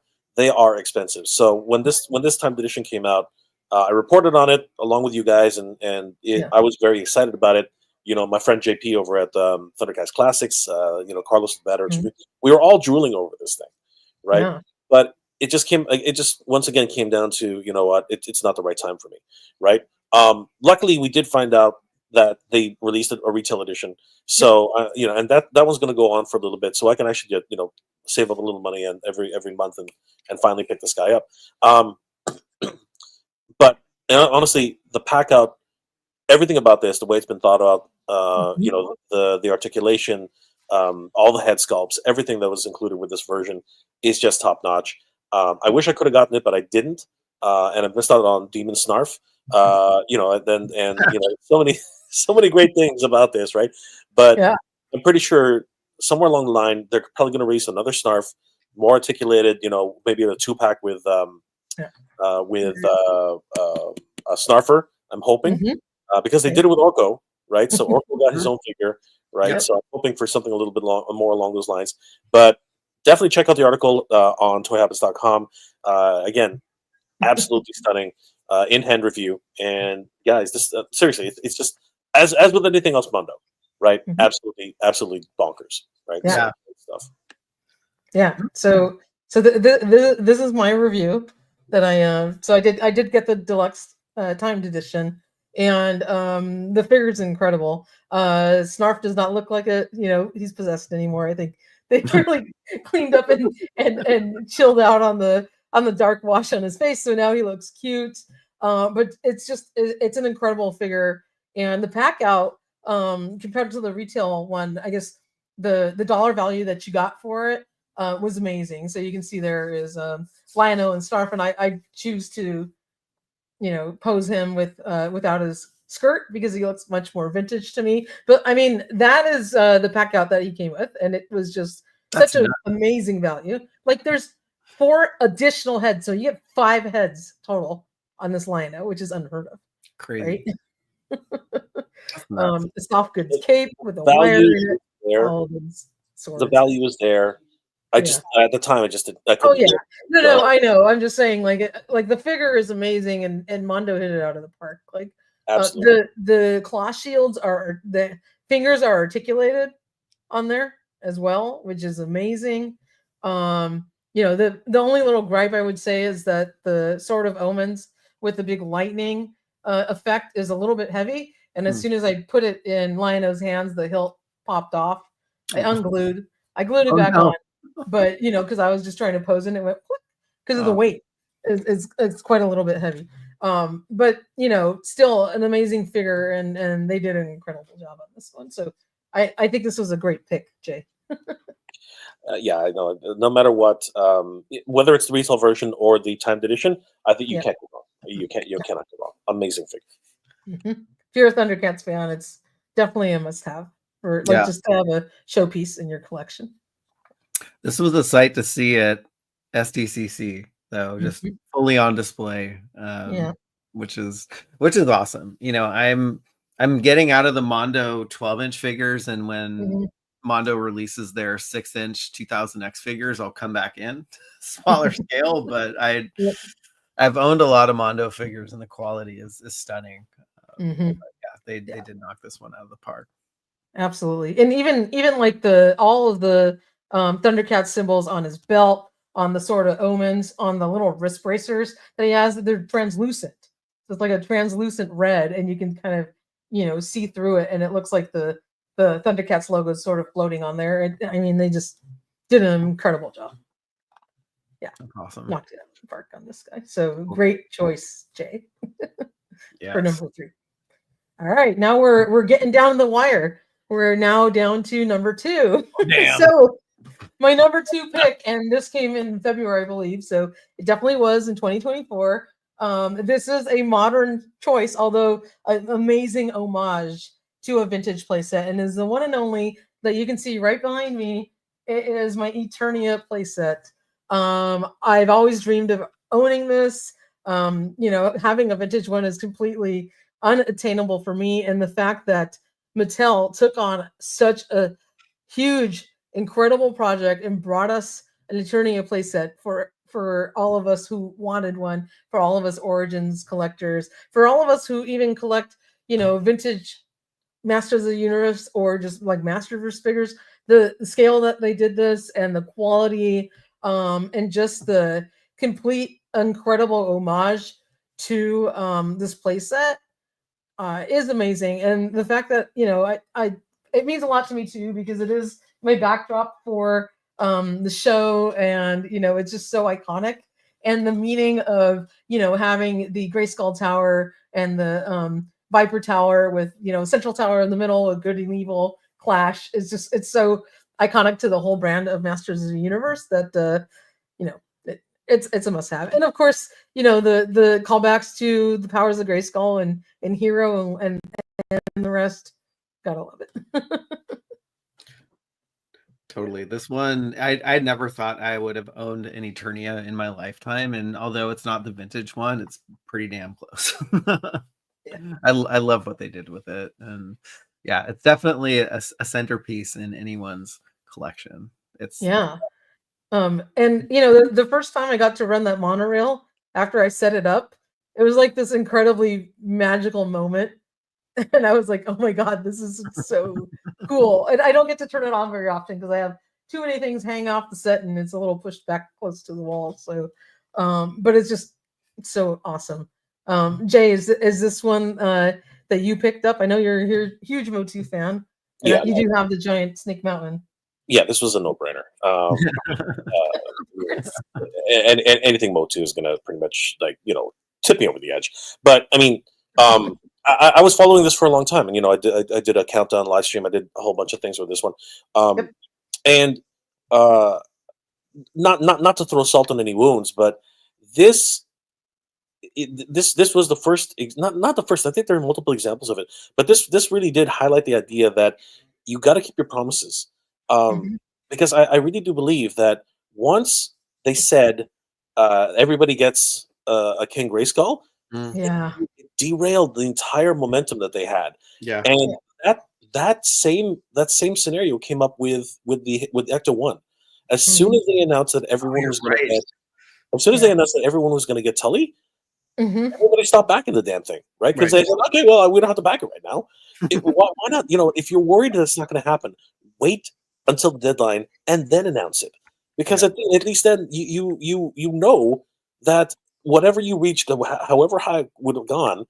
expensive. So when this timed edition came out, I reported on it along with you guys, and I was very excited about it. My friend JP over at Thundercats Classics, Carlos the Veterans, we were all drooling over this thing, right? Yeah. But it just once again came down to, it's not the right time for me, right? Luckily, we did find out that they released a retail edition, so and that was going to go on for a little bit, so I can actually get save up a little money and every month and finally pick this guy up. But honestly, the pack out, everything about this, the way it's been thought of, the articulation, all the head sculpts, everything that was included with this version is just top notch. I wish I could have gotten it, but I didn't, and I missed out on Demon Snarf. So many great things about this, right? But I'm pretty sure somewhere along the line they're probably going to release another Snarf, more articulated. Maybe a 2-pack with a Snarfer. I'm hoping. Because they did it with Orko, right? So Orko got his own figure, right? Yep. So I'm hoping for something a little bit more along those lines. But definitely check out the article on toyhabits.com. Again, absolutely stunning in-hand review. And guys, this seriously, it's just as with anything else, Mondo, right? Absolutely bonkers, right? Yeah. Stuff. Yeah. So this is my review that I did get the deluxe timed edition. And the figure's incredible. Snarf does not look like he's possessed anymore. I think they really cleaned up and chilled out on the dark wash on his face, so now he looks cute. But it's an incredible figure. And the pack out, compared to the retail one, I guess the dollar value that you got for it was amazing. So you can see there is Lion-O and Snarf, and I choose to, pose him with without his skirt because he looks much more vintage to me. But I mean, that is the pack out that he came with, and it was just That's such an nuts. amazing value. Like there's 4 additional heads, so you get 5 heads total on this Lion-O, which is unheard of, Crazy. right? That's nuts. The soft goods cape with a Value wire in is it, there. all of these swords. The value is there. I just at the time I Oh couldn't yeah, do it. no, I know. I'm just saying, like the figure is amazing, and Mondo hit it out of the park. Like Absolutely. the claw shields the fingers are articulated on there as well, which is amazing. The only little gripe I would say is that the Sword of Omens with the big lightning effect is a little bit heavy, and as soon as I put it in Lion-O's hands, the hilt popped off. I glued it back on, but because I was just trying to pose and it went because of the weight. It's quite a little bit heavy. But still an amazing figure, and they did an incredible job on this one. So I think this was a great pick, Jay. Yeah, I know. No matter what, whether it's the retail version or the timed edition, I think you can't go wrong. You cannot go wrong. Amazing figure. If you're a Thundercats fan, it's definitely a must-have for just to have a showpiece in your collection. This was a sight to see at SDCC, though, just fully on display. Which is awesome. I'm getting out of the Mondo 12-inch figures, and when Mondo releases their 6-inch 2000X figures, I'll come back in smaller scale. But I've owned a lot of Mondo figures, and the quality is stunning. They did knock this one out of the park. Absolutely, and even like all of the Thundercats symbols on his belt, on the Sword of Omens, on the little wrist bracers that he has, they're translucent. So it's like a translucent red, and you can kind of see through it, and it looks like the Thundercats logo is sort of floating on there. I mean, they just did an incredible job. Yeah, awesome. Knocked it out of the park on this guy. So great choice, Jay, for number 3. All right, now we're getting down the wire. We're now down to number 2. So my number 2 pick, and this came in February, I believe, so it definitely was in 2024. This is a modern choice, although an amazing homage to a vintage playset, and is the one and only that you can see right behind me. It is my Eternia playset. I've always dreamed of owning this. Having a vintage one is completely unattainable for me, and the fact that Mattel took on such a huge, incredible project and brought us an Eternia playset for all of us who wanted one, for all of us Origins collectors, for all of us who even collect, vintage Masters of the Universe or just like Masterverse figures. The scale that they did this, and the quality, and just the complete incredible homage to this playset is amazing. And the fact that it means a lot to me too, because it is my backdrop for the show, and it's just so iconic. And the meaning of having the Grayskull Tower and the Viper Tower with Central Tower in the middle, a good and evil clash, is just, it's so iconic to the whole brand of Masters of the Universe that it's a must-have. And of course, the callbacks to the powers of Grayskull and Hero and the rest, gotta love it. Totally. This one, I never thought I would have owned an Eternia in my lifetime, and although it's not the vintage one, it's pretty damn close. I love what they did with it, and it's definitely a centerpiece in anyone's collection. And the first time I got to run that monorail after I set it up, it was like this incredibly magical moment. And I was like, oh my God, this is so cool. And I don't get to turn it on very often because I have too many things hanging off the set and it's a little pushed back close to the wall. So, but it's so awesome. Jay, is this one that you picked up? I know you're a huge Motu fan. And you do have the giant Snake Mountain. Yeah, this was a no-brainer. And anything Motu is going to pretty much tip me over the edge. But I mean, I was following this for a long time, and I did a countdown live stream. I did a whole bunch of things with this one, Yep. and not to throw salt on any wounds, but this this was the first, not the first. I think there are multiple examples of it, but this really did highlight the idea that you got to keep your promises, um, Mhm. because I really do believe that once they said everybody gets a King Grayskull, Mm, Yeah. it derailed the entire momentum that they had, yeah. and that same scenario came up with Ecto One. As soon Mhm. as they announced that everyone You're was going to right. get, as soon as they Yeah. announced that everyone was going to get Tully, Mhm. everybody stopped backing the damn thing, right? Because Right. they said, okay, well, we don't have to back it right now. Why not? If you're worried that it's not going to happen, wait until the deadline and then announce it. Because Yeah. at least then you know that whatever you reached, however high it would have gone,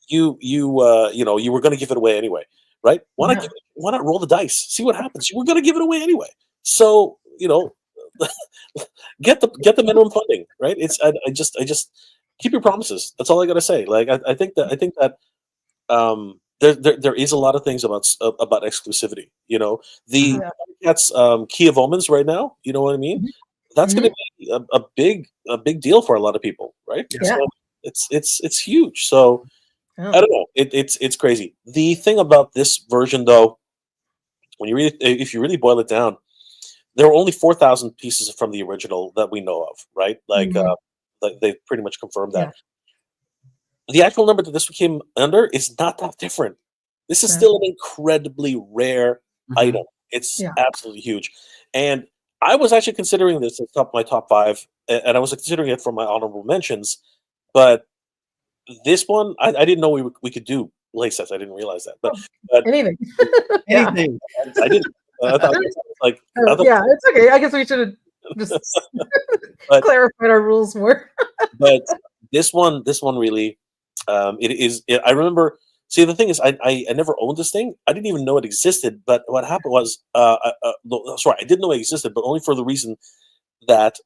you were going to give it away anyway, right? Yeah. Why not roll the dice, see what happens? You were going to give it away anyway, so get the minimum funding, right? I just keep your promises. That's all I got to say. Like I think that there is a lot of things about exclusivity. The Mhm. Yeah. that's Key of Omens right now. You know what I mean? Mhm. That's going to Mhm. be a big deal for a lot of people, right? Yeah. Yeah. So it's huge. So Yeah. I don't know. It's crazy. The thing about this version, though, if you really boil it down, there are only 4,000 pieces from the original that we know of, right? Mhm. Like they've pretty much confirmed that. Yeah. The actual number that this came under is not that different. This is Yeah. still an incredibly rare Mhm. item. It's Yeah. absolutely huge. And I was actually considering this as my top five, and I was considering it for my honorable mentions. But this one, I didn't know we could do play sets. I didn't realize that. But Oh, but anything. Yeah. Anything. I didn't. I thought, Yeah, it's okay. I guess we should have just but clarified our rules more. but this one really, it is. I remember. See, the thing is, I never owned this thing. I didn't even know it existed. But what happened was, sorry, I didn't know it existed, but only for the reason that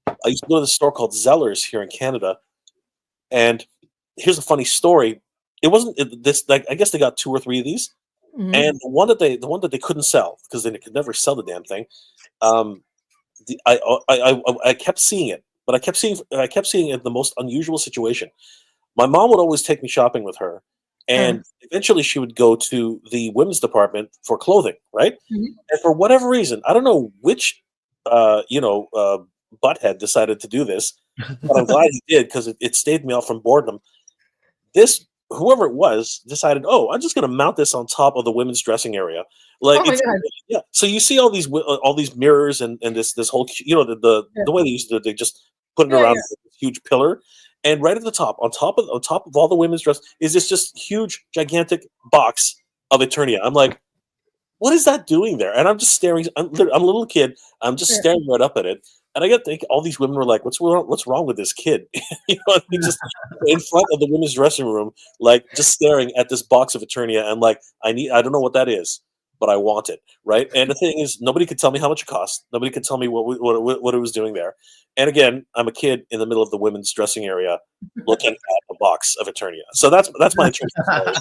I used to go to this store called Zellers here in Canada. And here's a funny story. It wasn't this. Like, I guess they got two or three of these, Mhm. and the one that they couldn't sell because they could never sell the damn thing. Um, I kept seeing it, but I kept seeing it in the most unusual situation. My mom would always take me shopping with her, Uh, and eventually she would go to the women's department for clothing, right? mhm. And for whatever reason, I don't know which butthead decided to do this, but I'm glad he did because it staved me off from boredom. This Whoever it was decided, oh, I'm just going to mount this on top of the women's dressing area. Like Oh my it's god. yeah. So you see all these mirrors and this whole Yeah. the way they used to they just put it Yeah, around yeah. this huge pillar, and right at the top, on top of all the women's dress, is this just huge gigantic box of Eternia. I'm like, what is that doing there? And I'm just staring. I'm a little kid. I'm just Yeah. staring right up at it. And I got to think all these women were like, what's wrong with this kid? What I mean? Just in front of the women's dressing room, like just staring at this box of Eternia. And like, I don't know what that is, but I want it. Right. And the thing is, nobody could tell me how much it cost. Nobody could tell me what it was doing there. And again, I'm a kid in the middle of the women's dressing area looking at a box of Eternia. So that's my Eternia story.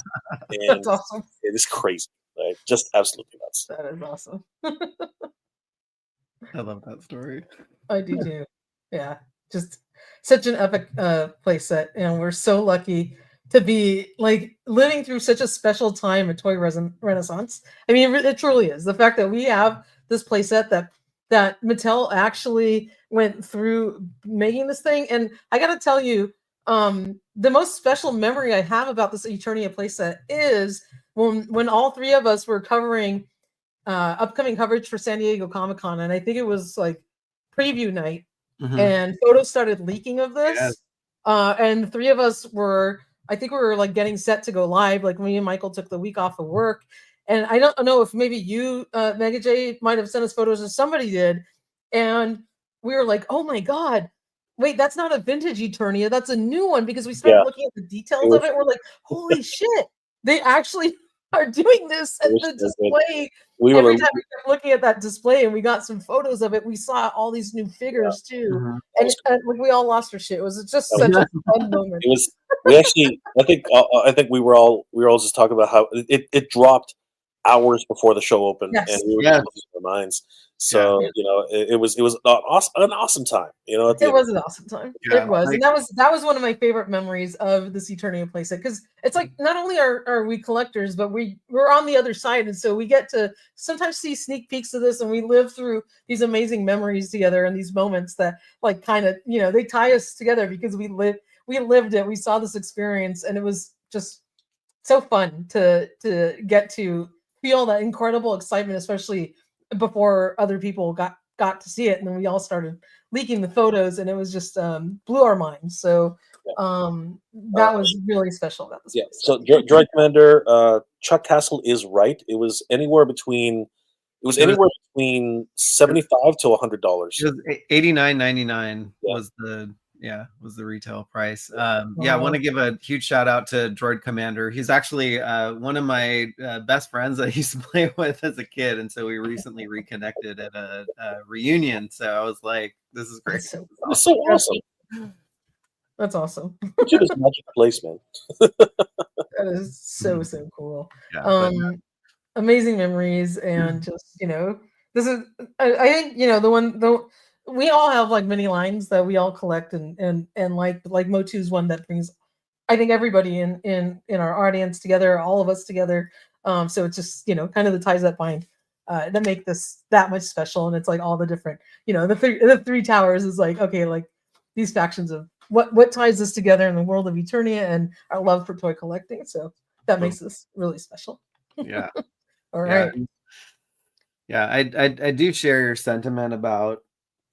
And That's awesome. it is crazy. Like, just absolutely nuts. That is awesome. I love that story. I do too. Yeah. Just such an epic play set. And we're so lucky to be like living through such a special time of toy renaissance. I mean, it truly is. The fact that we have this play set that Mattel actually went through making this thing. And I gotta tell you, the most special memory I have about this Eternia playset is when all three of us were covering upcoming coverage for San Diego Comic-Con, and I think it was like preview night, Mhm. and photos started leaking of this. Yes. And the three of us were, I think we were like getting set to go live. Like me and Michael took the week off of work, and I don't know if maybe you, Mega J, might have sent us photos, or somebody did, and we were like, "Oh my god, wait, that's not a vintage Eternia, that's a new one." Because we started Yeah, looking at the it details was of it, we're like, "Holy shit, they actually are doing this it at was the so good. display." We were Every time we kept looking at that display and we got some photos of it, we saw all these new yeah, figures too, Mhm. that and was like we all lost our shit. It was just that was such Yeah. a fun moment. it was We actually, I think we were all just talking about how it dropped hours before the show opened, Yes. and we were Yes. just losing our minds. So Yeah. you know, it was an awesome time. You know, at the It end. was an awesome time. Yeah, It was, like- and that was one of my favorite memories of this Eternia playset, because it's like not only are we collectors, but we're on the other side, and so we get to sometimes see sneak peeks of this, and we live through these amazing memories together, and these moments that like kind of they tie us together because we lived it, we saw this experience, and it was just so fun to get to feel that incredible excitement, especially before other people got to see it, and then we all started leaking the photos, and it was just blew our minds. So that was really special about this. Yeah. place. So Droid Commander Chuck Castle is right. It was anywhere between $75 to $100. It was $89.99 Yeah. was the retail price. I want to give a huge shout out to Droid Commander. He's actually one of my best friends that I used to play with as a kid, and so we recently reconnected at a reunion. So I was like, "This is great." That's so It's so awesome. That's awesome. YouTube is a magic place, man. That is so cool. Yeah, Amazing memories, and just this is I think we all have like many lines that we all collect, and like Motu's one that brings I think everybody in our audience together, all of us together. So it's just kind of the ties that bind that make this that much special, and it's like all the different the three towers is like, okay, like these factions of what ties us together in the world of Eternia and our love for toy collecting. So that makes this really special. yeah. All right. Yeah, I do share your sentiment about.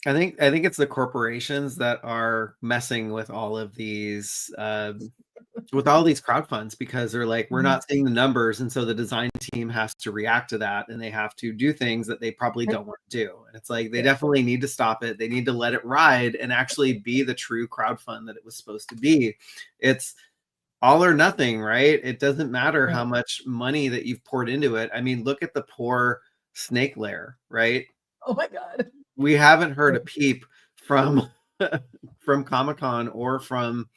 I think it's the corporations that are messing with all of these crowd funds, because they're like, we're not seeing the numbers, and so the design team has to react to that, and they have to do things that they probably don't want to do. And it's like they definitely need to stop it. They need to let it ride and actually be the true crowd fund that it was supposed to be. It's all or nothing, right? It doesn't matter how much money that you've poured into it. I mean, look at the poor Snake Lair, right? Oh my God. We haven't heard a peep from Comic-Con or from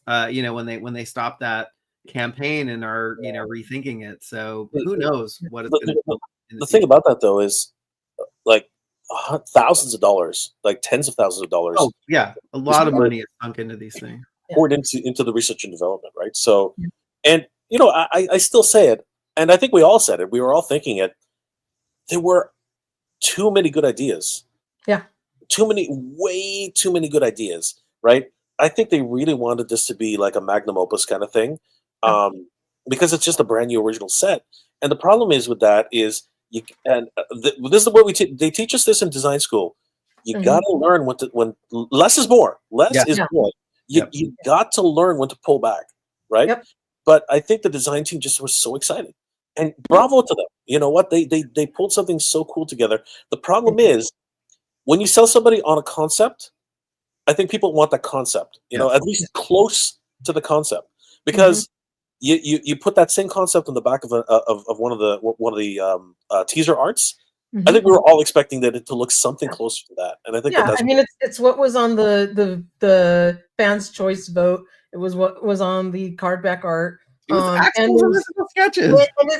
when they stopped that campaign and are rethinking it. So who knows what it's going to be. The thing about that though is like thousands of dollars, like tens of thousands of dollars. Oh yeah, a lot of money is sunk into these things. Poured into the research and development, right? So, and I still say it, and I think we all said it. We were all thinking it. There were too many good ideas. Yeah. Way too many good ideas, right? I think they really wanted this to be like a magnum opus kind of thing, because it's just a brand new original set. And the problem is with that is this is the way they teach us this in design school. You got to learn when less is more. Less is more. You got to learn when to pull back, right? Yep. But I think the design team just was so excited, and bravo to them. You know what? They pulled something so cool together. The problem is when you sell somebody on a concept, I think people want that concept, at least close to the concept, because you put that same concept on the back of one of the teaser arts. I think we were all expecting it to look something closer to that, and I think I mean it's what was on the fans' choice vote. It was what was on the card back art. And sketches.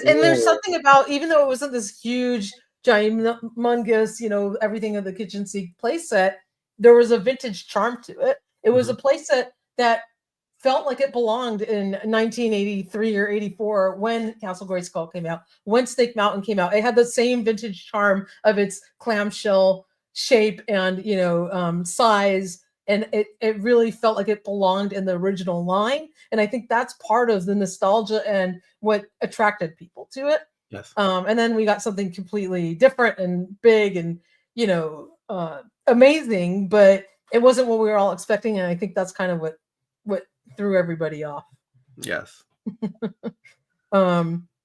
And there's something about, even though it wasn't this huge, ginormous, everything of the kitchen sink playset, there was a vintage charm to it. It was a playset that felt like it belonged in 1983 or 84 when Castle Grayskull came out, when Snake Mountain came out. It had the same vintage charm of its clamshell shape and size, and it really felt like it belonged in the original line. And I think that's part of the nostalgia and what attracted people to it. Yes. And then we got something completely different and big and amazing, but it wasn't what we were all expecting. And I think that's kind of what threw everybody off. Yes.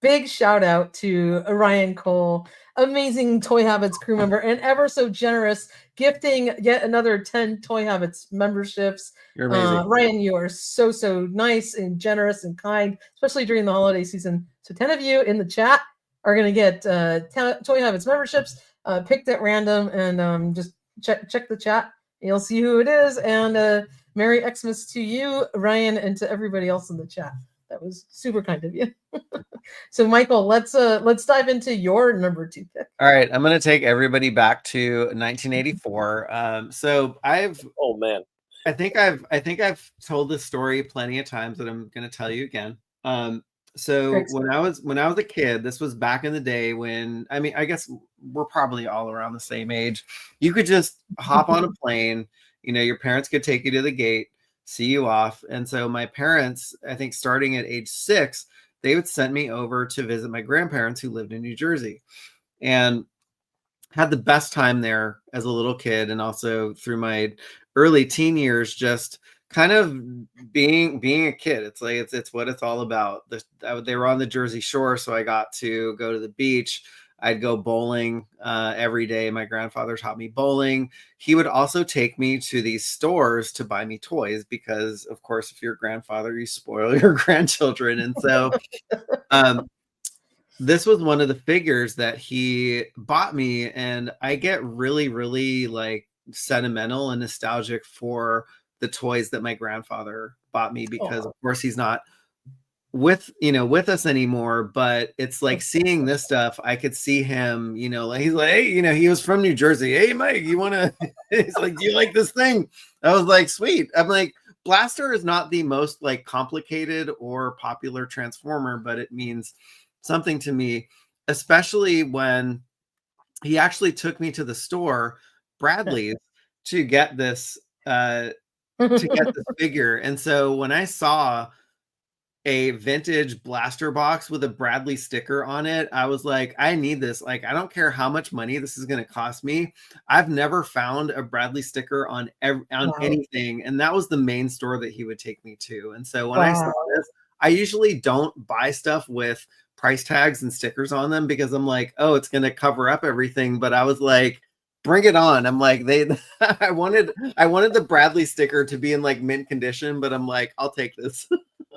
Big shout out to Ryan Cole, amazing Toy Habits crew member, and ever so generous, gifting yet another 10 Toy Habits memberships. You're amazing. Ryan, you are so nice and generous and kind, especially during the holiday season. So 10 of you in the chat are going to get 10 Toy Habits memberships picked at random, and just check the chat. You'll see who it is, and Merry Xmas to you, Ryan, and to everybody else in the chat. That was super kind of you. So, Michael, let's dive into your number 2 pick. All right, I'm gonna take everybody back to 1984. So Oh man. I think I've told this story plenty of times, but I'm gonna tell you again. So Great when I was a kid, this was back in the day when, I mean, I guess we're probably all around the same age. You could just hop on a plane, you know, your parents could take you to the gate, see you off. And so my parents, I think starting at age 6, they would send me over to visit my grandparents who lived in New Jersey, and had the best time there as a little kid, and also through my early teen years, just kind of being a kid. It's like it's what it's all about. They were on the Jersey Shore, so I got to go to the beach. I'd go bowling every day. My grandfather taught me bowling. He would also take me to these stores to buy me toys because, of course, if you're a grandfather, you spoil your grandchildren. And so this was one of the figures that he bought me, and I get really, really like sentimental and nostalgic for the toys that my grandfather bought me, because of course he's not with us anymore, but it's like seeing this stuff, I could see him, like he's like, hey, he was from New Jersey. Hey, Mike, you want to, he's like, do you like this thing? I was like, sweet. I'm like, Blaster is not the most like complicated or popular Transformer, but it means something to me, especially when he actually took me to the store, Bradley's, to get this figure. And so when I saw a vintage Blaster box with a Bradley sticker on it, I was like, I need this. Like, I don't care how much money this is going to cost me. I've never found a Bradley sticker on anything. And that was the main store that he would take me to. And so when I saw this, I usually don't buy stuff with price tags and stickers on them because I'm like, oh, it's going to cover up everything. But I was like, bring it on. I'm like, I wanted the Bradley sticker to be in like mint condition, but I'm like, I'll take this.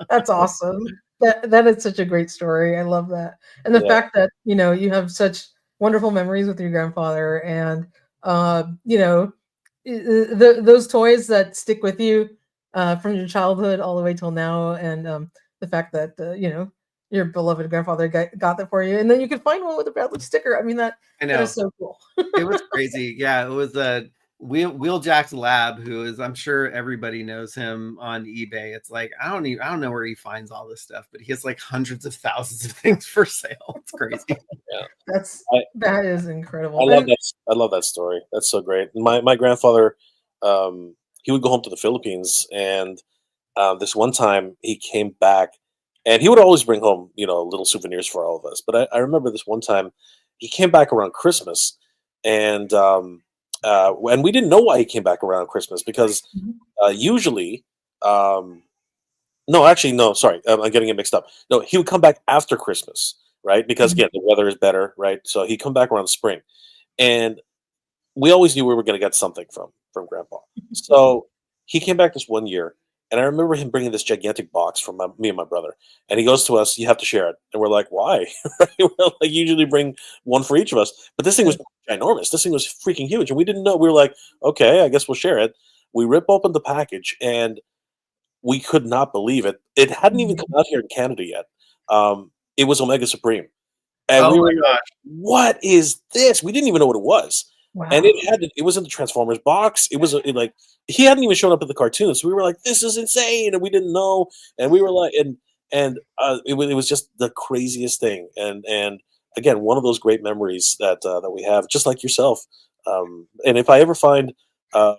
That's awesome. That is such a great story. I love that. And the fact that, you have such wonderful memories with your grandfather, and, those toys that stick with you from your childhood all the way till now. And the fact that, your beloved grandfather got that for you, and then you could find one with a Bradley sticker. I mean, that is so cool. It was crazy. Yeah, it was a Wheeljack's Lab, who is, I'm sure everybody knows him on eBay. It's like, I don't know where he finds all this stuff, but he has like hundreds of thousands of things for sale. It's crazy. Yeah, that is incredible. I love that story. That's so great. My grandfather, he would go home to the Philippines, and this one time he came back, and he would always bring home, little souvenirs for all of us. But I remember this one time he came back around Christmas, and we didn't know why he came back around Christmas, because usually, sorry, I'm getting it mixed up. No, he would come back after Christmas, right? Because again, the weather is better, right? So he'd come back around spring, and we always knew we were going to get something from Grandpa. So he came back this one year, and I remember him bringing this gigantic box from me and my brother, and he goes to us, "You have to share it." And we're like, "Why?" We're like, usually bring one for each of us, but this thing was ginormous. This thing was freaking huge, and we didn't know. We were like, "Okay, I guess we'll share it." We rip open the package, and we could not believe it. It hadn't even come out here in Canada yet. It was Omega Supreme, and we were like, "What is this?" We didn't even know what it was. Wow. And it was in the Transformers box. It was like he hadn't even shown up in the cartoon, so we were like, "This is insane," and we didn't know. And we were like, it was just the craziest thing. And again, one of those great memories that we have, just like yourself. And if I ever find a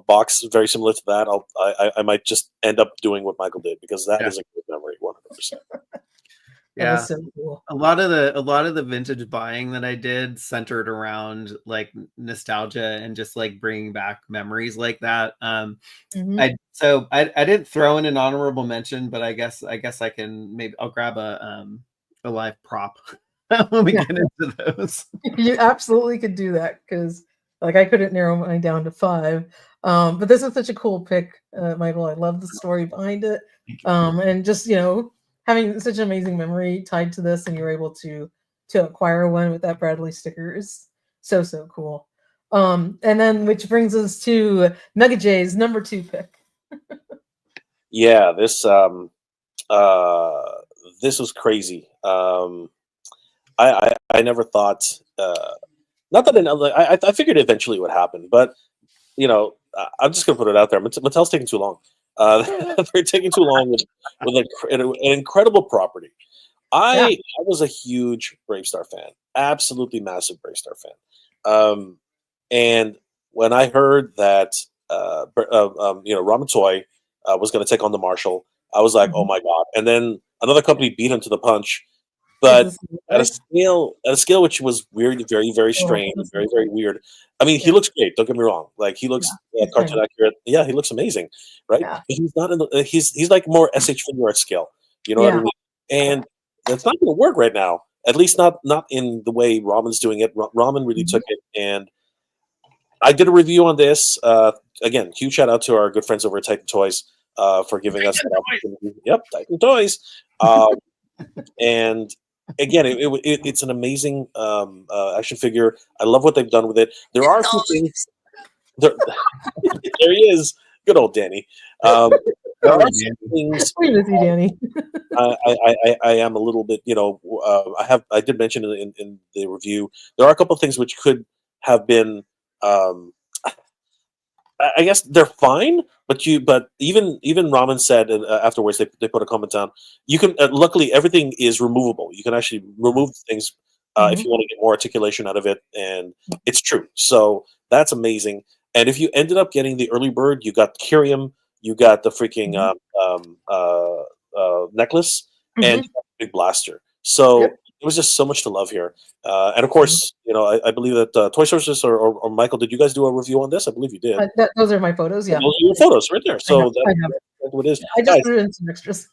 box very similar to that, I might just end up doing what Michael did, because that is a good memory, 100%. Yeah, so cool. A lot of the vintage buying that I did centered around like nostalgia and just like bringing back memories like that. I didn't throw in an honorable mention, but I guess I can, maybe I'll grab a live prop when we get into those. You absolutely could do that, because like I couldn't narrow mine down to 5. But this is such a cool pick, Michael. I love the story behind it, and just having such an amazing memory tied to this, and you're able to acquire one with that Bradley sticker is so cool. And then which brings us to Mega J's number 2 pick. Yeah, this was crazy. I never thought, not that I figured eventually it would happen, but I'm just gonna put it out there. Mattel's taking too long. They're taking too long with an incredible property. Yeah. I was a huge Bravestar fan, absolutely massive Bravestar fan. And when I heard that Ramen Toy was going to take on the Marshall, I was like, oh Mhm. my god! And then another company beat him to the punch, Is but this at a right? scale which was weird, very very Oh, strange, this very is- very weird. I mean, he yeah, looks great. Don't get me wrong. Like he yeah, looks he's cartoon great. accurate. Yeah, he looks amazing, right? Yeah, But he's not in the. He's like more SH figure art scale. You know what I yeah. mean? And that's not going to work right now. At least not in the way Ramen's doing it. Ramen really Mhm. took it, and I did a review on this. Again, huge shout out to our good friends over at Titan Toys for giving us that opportunity. Yep, Titan Toys. Um, and again, it's an amazing action figure. I love what they've done with it. There are a few things. Toys. There, there he is. Good old Danny. There are some things We miss you, Danny. I am a little bit, I did mention in the review, there are a couple of things which could have been, um, I guess they're fine, but even Ramen said afterwards they put a comment down. You can luckily everything is removable. You can actually remove things if Mhm. you want to get more articulation out of it, and it's true. So that's amazing. And if you ended up getting the early bird, you got Kyrium, you got the freaking Mhm. necklace, and Mhm. you got the big blaster. So Yep. there was just so much to love here. And of Mhm. course, I believe that Toy Sources or Michael, did you guys do a review on this? I believe you did. Those are my photos. And Yeah, those are your photos right there. I have. So I have. that's what it is, I just guys. threw in some extras.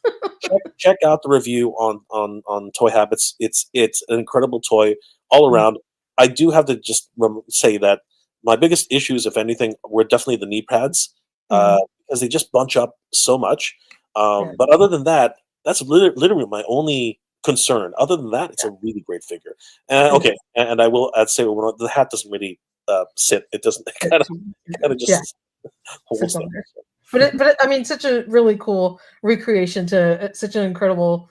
Check out the review on Toy Habits. It's an incredible toy all Mhm. around. I do have to just say that my biggest issues, if anything, were definitely the knee pads Mhm. because they just bunch up so much. Yeah. But other than that, that's literally my only concern. Other than that, it's a really great figure. It Okay, is. and I'd say the hat doesn't really sit. It doesn't kind of Yeah, just sits holds on there. there. But I mean, such a really cool recreation to such an incredible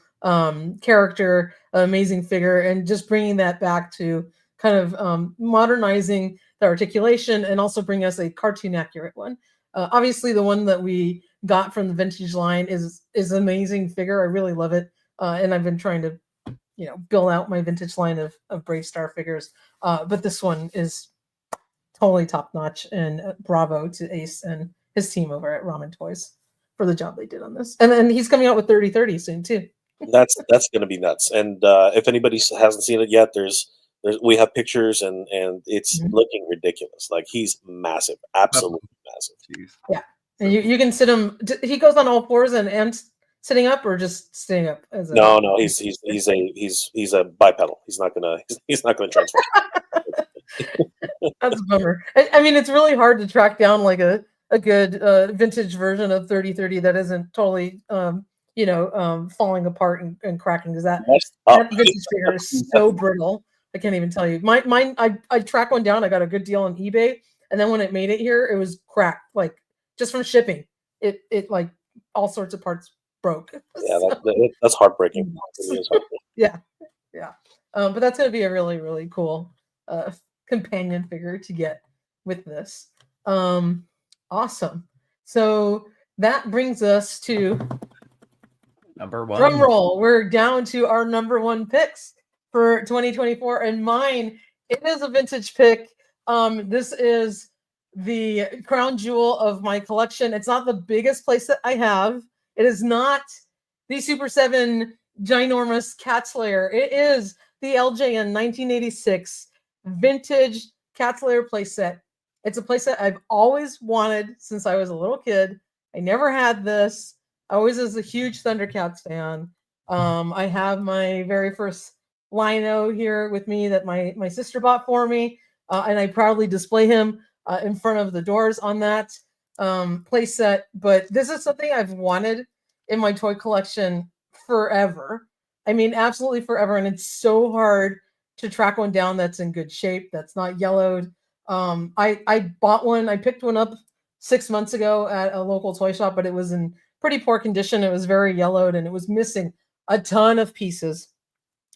character, amazing figure, and just bringing that back to kind of modernizing the articulation and also bring us a cartoon accurate one. Obviously, the one that we got from the vintage line is an amazing figure. I really love it, and I've been trying to build out my vintage line of Brave Star figures. But this one is totally top notch, and bravo to Ace and his team over at Ramen Toys for the job they did on this. And then he's coming out with 3030 soon too. That's going to be nuts. And if anybody hasn't seen it yet, we have pictures and it's Mhm. looking ridiculous. Like he's massive, absolutely massive. Jeez. Yeah, and you can sit him. He goes on all fours and sitting up, or just staying up as a. No, he's a bipedal. He's not gonna transform. That's a bummer. I mean, it's really hard to track down like a good vintage version of 3030 that isn't totally falling apart and cracking, because Messed up. that vintage figure is so brittle. I can't even tell you. Mine, I tracked one down. I got a good deal on eBay, and then when it made it here, it was cracked, like just from shipping. It like all sorts of parts broke. Yeah, So, that's heartbreaking. It really is heartbreaking. yeah, yeah. But that's going to be a really, really cool companion figure to get with this. Awesome. So that brings us to Number one. drum roll. We're down to our number 1 picks for 2024, and mine, it is a vintage pick. This is the crown jewel of my collection. It's not the biggest place that I have. It is not the Super 7 ginormous Cat Slayer. It is the LJN 1986 vintage Cat Slayer playset. It's a playset I've always wanted since I was a little kid. I never had this. I always was a huge Thundercats fan. I have my very first Lino here with me that my sister bought for me, and I proudly display him in front of the doors on that playset. But this is something I've wanted in my toy collection forever. I mean, absolutely forever, and it's so hard to track one down that's in good shape, that's not yellowed. I bought one. I picked one up 6 months ago at a local toy shop, but it was in pretty poor condition. It was very yellowed and it was missing a ton of pieces.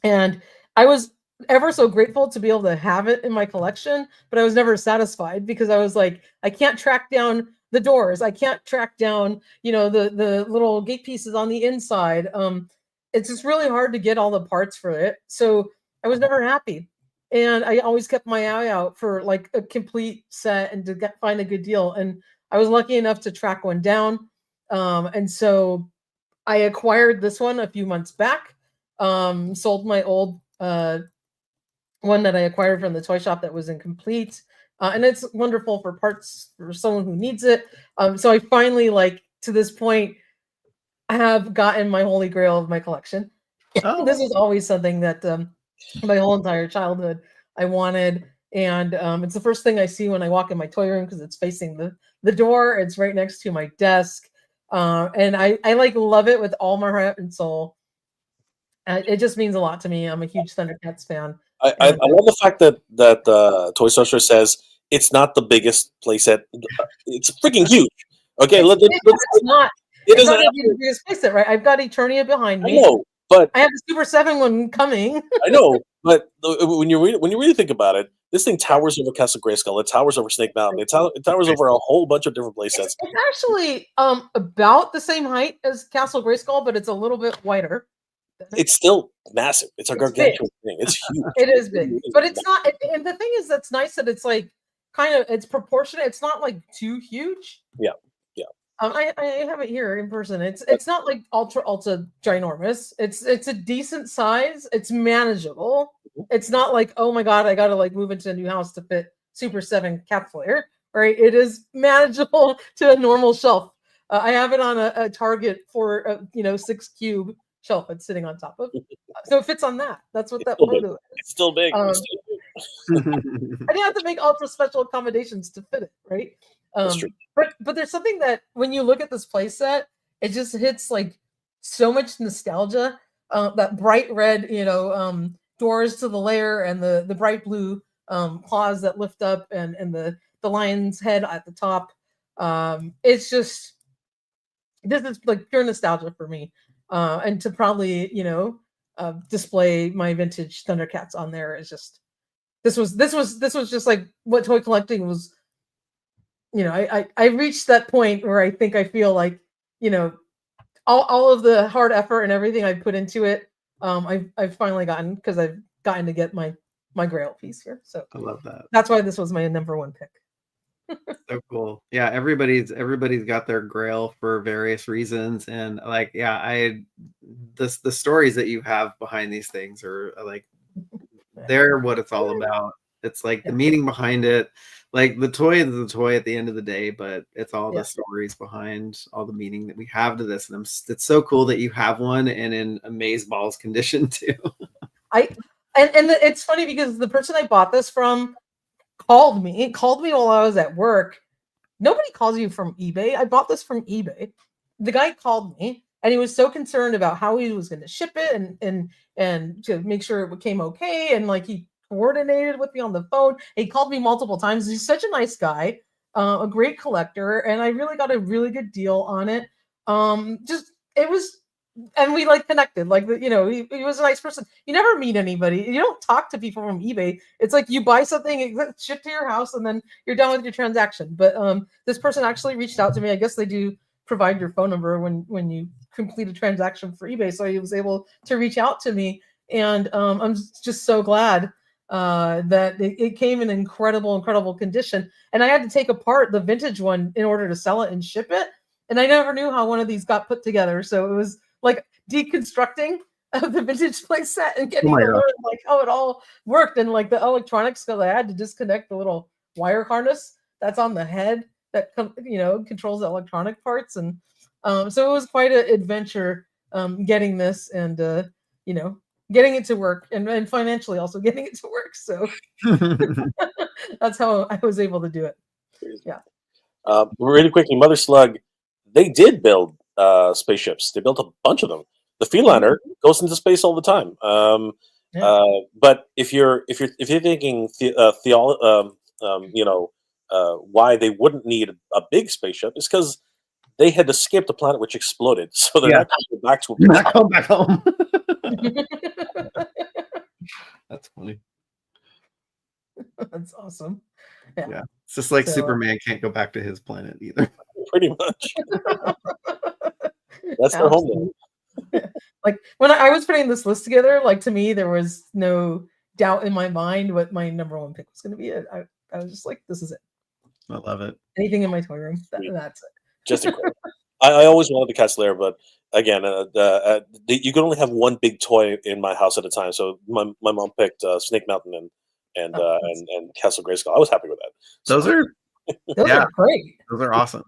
And I was ever so grateful to be able to have it in my collection, but I was never satisfied because I was like, I can't track down the doors. I can't track down, the little gate pieces on the inside. It's just really hard to get all the parts for it. So I was never happy. And I always kept my eye out for like a complete set and to find a good deal. And I was lucky enough to track one down. And so I acquired this one a few months back. Sold my old one that I acquired from the toy shop that was incomplete. And it's wonderful for parts for someone who needs it. So I finally, like, to this point, I have gotten my holy grail of my collection. Oh. This is always something that my whole entire childhood I wanted. And it's the first thing I see when I walk in my toy room because it's facing the door. It's right next to my desk. And I like love it with all my heart and soul. It just means a lot to me. I'm a huge Thundercats fan. I love the fact that Toy Store says it's not the biggest playset. It's freaking huge. Okay, it's not. It It's doesn't not have the biggest playset, right? I've got Eternia behind I me. know, but I have the Super 7 one coming. I know, but when you really think about it, this thing towers over Castle Grayskull. It towers over Snake Mountain. It towers over a whole bunch of different playsets. It's actually about the same height as Castle Grayskull, but it's a little bit wider. It's still massive. It's a gargantuan thing. It's huge. It is big, but it's not. And the thing is, that's nice that it's like it's proportionate. It's not like too huge. Yeah. I have it here in person. It's not like ultra ginormous. It's a decent size. It's manageable. It's not like, oh my god, I gotta like move into a new house to fit Super 7 Cat Flare. Right? It is manageable to a normal shelf. I have it on a Target for 6 cube shelf it's sitting on top of. So it fits on that. That's what that photo is. It's still big. I didn't have to make ultra special accommodations to fit it, right? That's true. But there's something that when you look at this playset, it just hits like so much nostalgia. That bright red, doors to the lair and the bright blue claws that lift up and the lion's head at the top. It's just, this is like pure nostalgia for me. And to probably, display my vintage Thundercats on there is just, this was just like what toy collecting was. I reached that point where I think I feel like, all of the hard effort and everything I put into it, I've finally gotten, because I've gotten to get my grail piece here. So I love that. That's why this was my number one pick. So cool. Yeah, everybody's got their grail for various reasons, and like, the stories that you have behind these things are like, they're what it's all about. It's like the meaning behind it. Like the toy is the toy at the end of the day, but it's all the stories behind all the meaning that we have to this. And it's so cool that you have one and in amazeballs condition too. It's funny because the person I bought this from called me while I was at work. Nobody calls you from eBay. I bought this from eBay. The guy called me and he was so concerned about how he was going to ship it and to make sure it came okay. And like he coordinated with me on the phone. He called me multiple times. He's such a nice guy, a great collector, and I really got a really good deal on it. And we like connected. Like he was a nice person. You never meet anybody. You don't talk to people from eBay. It's like you buy something, it gets shipped to your house, and then you're done with your transaction. But this person actually reached out to me. I guess they do provide your phone number when you complete a transaction for eBay. So he was able to reach out to me, and I'm just so glad that it came in incredible condition. And I had to take apart the vintage one in order to sell it and ship it. And I never knew how one of these got put together. So it was like deconstructing of the vintage playset and getting to learn like how it all worked, and like the electronics, because I had to disconnect the little wire harness that's on the head that controls the electronic parts. And so it was quite an adventure getting this and getting it to work, and financially also getting it to work. So that's how I was able to do it. Yeah. Really quickly, Mother Slug, they did build spaceships. They built a bunch of them. The Feliner goes into space all the time. But if you're thinking why they wouldn't need a big spaceship is because they had escaped a planet which exploded, so they're not going to go back to a big Not come back home. That's funny. That's awesome. Yeah. It's just like So- Superman can't go back to his planet either. pretty much. That's their home. Like when I was putting this list together, like to me, there was no doubt in my mind what my number one pick was going to be. I was just like, this is it. I love it. Anything in my toy room, Sweet. that's it. Just incredible. I always wanted the Cat Slayer, but again, you can only have one big toy in my house at a time. So my mom picked Snake Mountain and Castle Grayskull. I was happy with that. Those are Those Yeah. are great. those are awesome.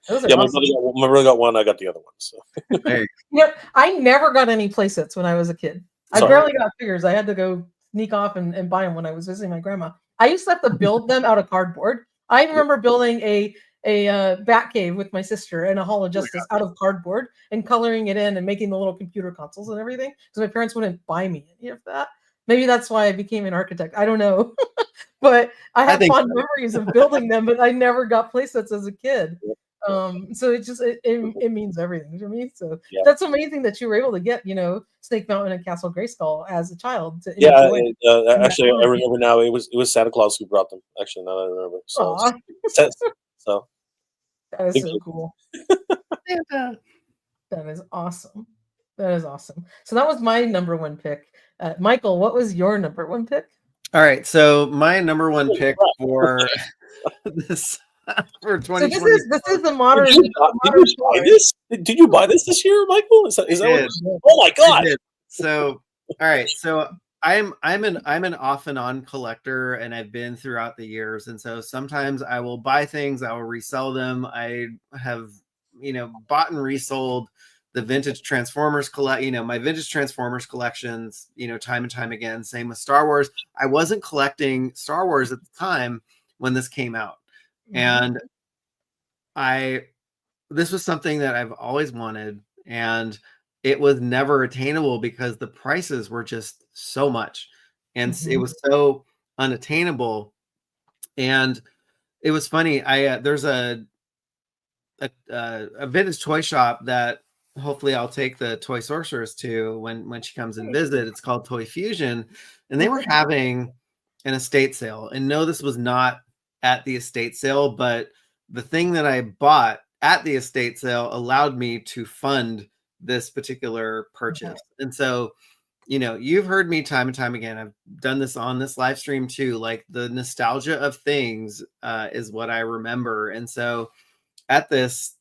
Those are Yeah, awesome. my brother got one. I got the other one. So There you Yeah, I never got any play sets when I was a kid. I Sorry. barely got figures. I had to go sneak off and buy them when I was visiting my grandma. I used to have to build them out of cardboard. I remember building a bat cave with my sister and a Hall of Justice out of cardboard and coloring it in and making the little computer consoles and everything because my parents wouldn't buy me any of that. Maybe that's why I became an architect. I don't know. But I have think fond so. memories of building them, but I never got play sets as a kid. So it means everything to me. So Yeah. that's amazing that you were able to get, Snake Mountain and Castle Grayskull as a child. To yeah, enjoy. actually, I remember now. It was Santa Claus who brought them. Actually, now that I remember. So, Aw, so that is thank so you. cool. That is awesome. That is awesome. So that was my number one pick. Michael, what was your number one pick? All right. So my number one pick for this for So 2020. this is the modern. Did you buy this? Did you buy this year, Michael? Is that what? did. Oh my I God! did. So all right. So I'm an off and on collector, and I've been throughout the years. And so sometimes I will buy things, I will resell them. I have bought and resold the vintage Transformers my vintage Transformers collections, time and time again. Same with Star Wars. I wasn't collecting Star Wars at the time when this came out. And this was something that I've always wanted, and it was never attainable because the prices were just so much, and it was so unattainable. And it was funny. There's a vintage toy shop that hopefully I'll take the Toy Sorceress to when she comes and visit. It's called Toy Fusion, and they were having an estate sale. And no, this was not at the estate sale, but the thing that I bought at the estate sale allowed me to fund this particular purchase. And so, you've heard me time and time again. I've done this on this live stream too. Like, the nostalgia of things is what I remember. And so at this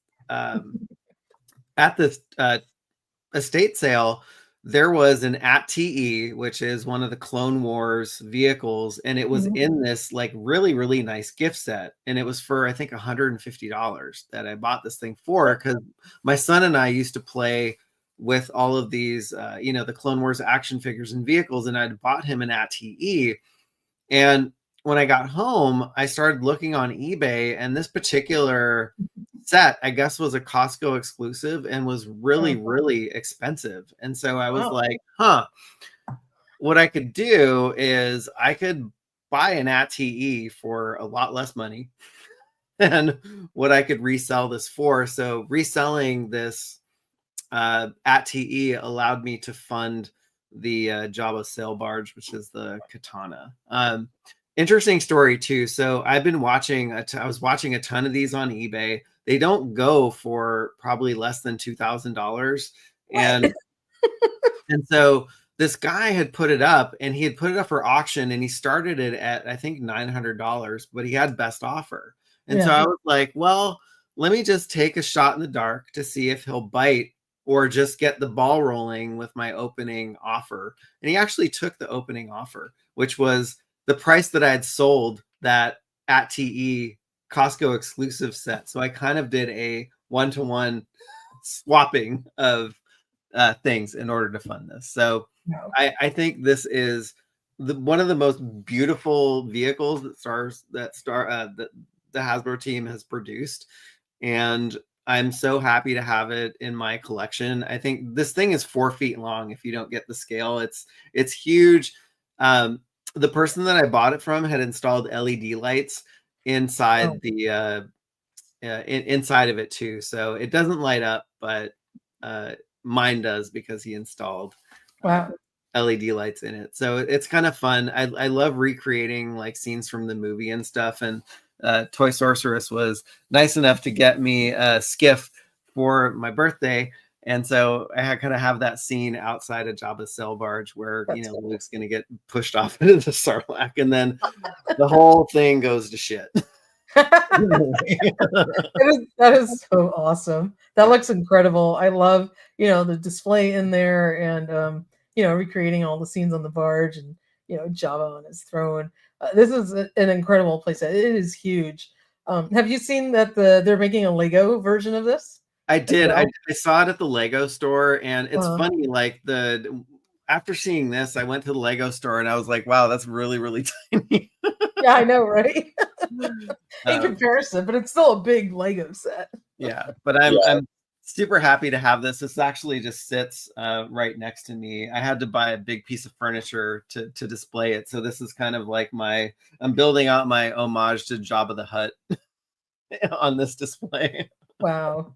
estate sale, there was an AT-TE, which is one of the Clone Wars vehicles, and it was in this like really, really nice gift set. And it was for, I think, $150 that I bought this thing for, because my son and I used to play with all of these, the Clone Wars action figures and vehicles, and I'd bought him an AT-TE. And when I got home, I started looking on eBay, and this particular set, I guess, was a Costco exclusive and was really, really expensive. And so I was like, what I could do is I could buy an AT-TE for a lot less money than what I could resell this for. So reselling this AT-TE allowed me to fund the Jabba sail barge, which is the Katana. Interesting story too. So I've been watching, I was watching a ton of these on eBay. They don't go for probably less than $2,000. And so this guy had put it up, and he had put it up for auction, and he started it at, I think, $900, but he had best offer. And so I was like, well, let me just take a shot in the dark to see if he'll bite or just get the ball rolling with my opening offer. And he actually took the opening offer, which was the price that I had sold that AT-TE Costco exclusive set. So I kind of did a one-to-one swapping of things in order to fund this. So I think this is one of the most beautiful vehicles that the Hasbro team has produced. And I'm so happy to have it in my collection. I think this thing is 4 feet long. If you don't get the scale, it's huge. the person that I bought it from had installed LED lights inside Oh. the inside of it too, so it doesn't light up, but mine does because he installed Wow. LED lights in it. So it's kind of fun. I love recreating like scenes from the movie and stuff. And Toy Sorceress was nice enough to get me a skiff for my birthday. And so I kind of have that scene outside of Jabba's sail barge where, That's cool. Luke's going to get pushed off into the Sarlacc, and then the whole thing goes to shit. That is so awesome. That looks incredible. I love, the display in there and, recreating all the scenes on the barge and, Jabba on his throne. This is an incredible playset. It is huge. Have you seen that they're making a Lego version of this? I did. well? I saw it at the Lego store, and it's Uh-huh. funny. Like after seeing this, I went to the Lego store and I was like, "Wow, that's really, really tiny." Yeah, I know, right? In Um, comparison, but it's still a big Lego set. yeah, but I'm super happy to have this. This actually just sits right next to me. I had to buy a big piece of furniture to display it, so this is kind of like I'm building out my homage to Jabba the Hutt on this display. Wow,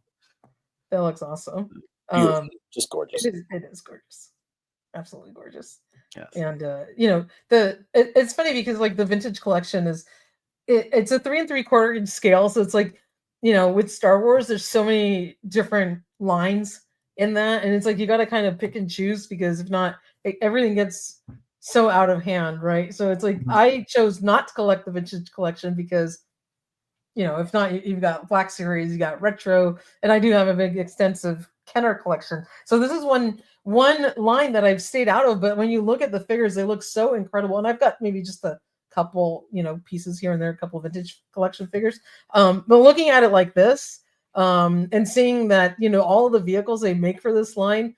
that looks awesome. Beautiful. Just gorgeous. It is gorgeous, absolutely gorgeous. Yes. And it's funny because like the vintage collection is it's a 3 3/4 inch scale, so it's like with Star Wars, there's so many different lines in that, and it's like you got to kind of pick and choose because if not, everything gets so out of hand, right? So it's like I chose not to collect the vintage collection because if not, you've got Black Series, you got retro, and I do have a big extensive Kenner collection. So this is one line that I've stayed out of, but when you look at the figures, they look so incredible. And I've got maybe just a couple, pieces here and there, a couple of vintage collection figures. But looking at it like this, and seeing that, all of the vehicles they make for this line,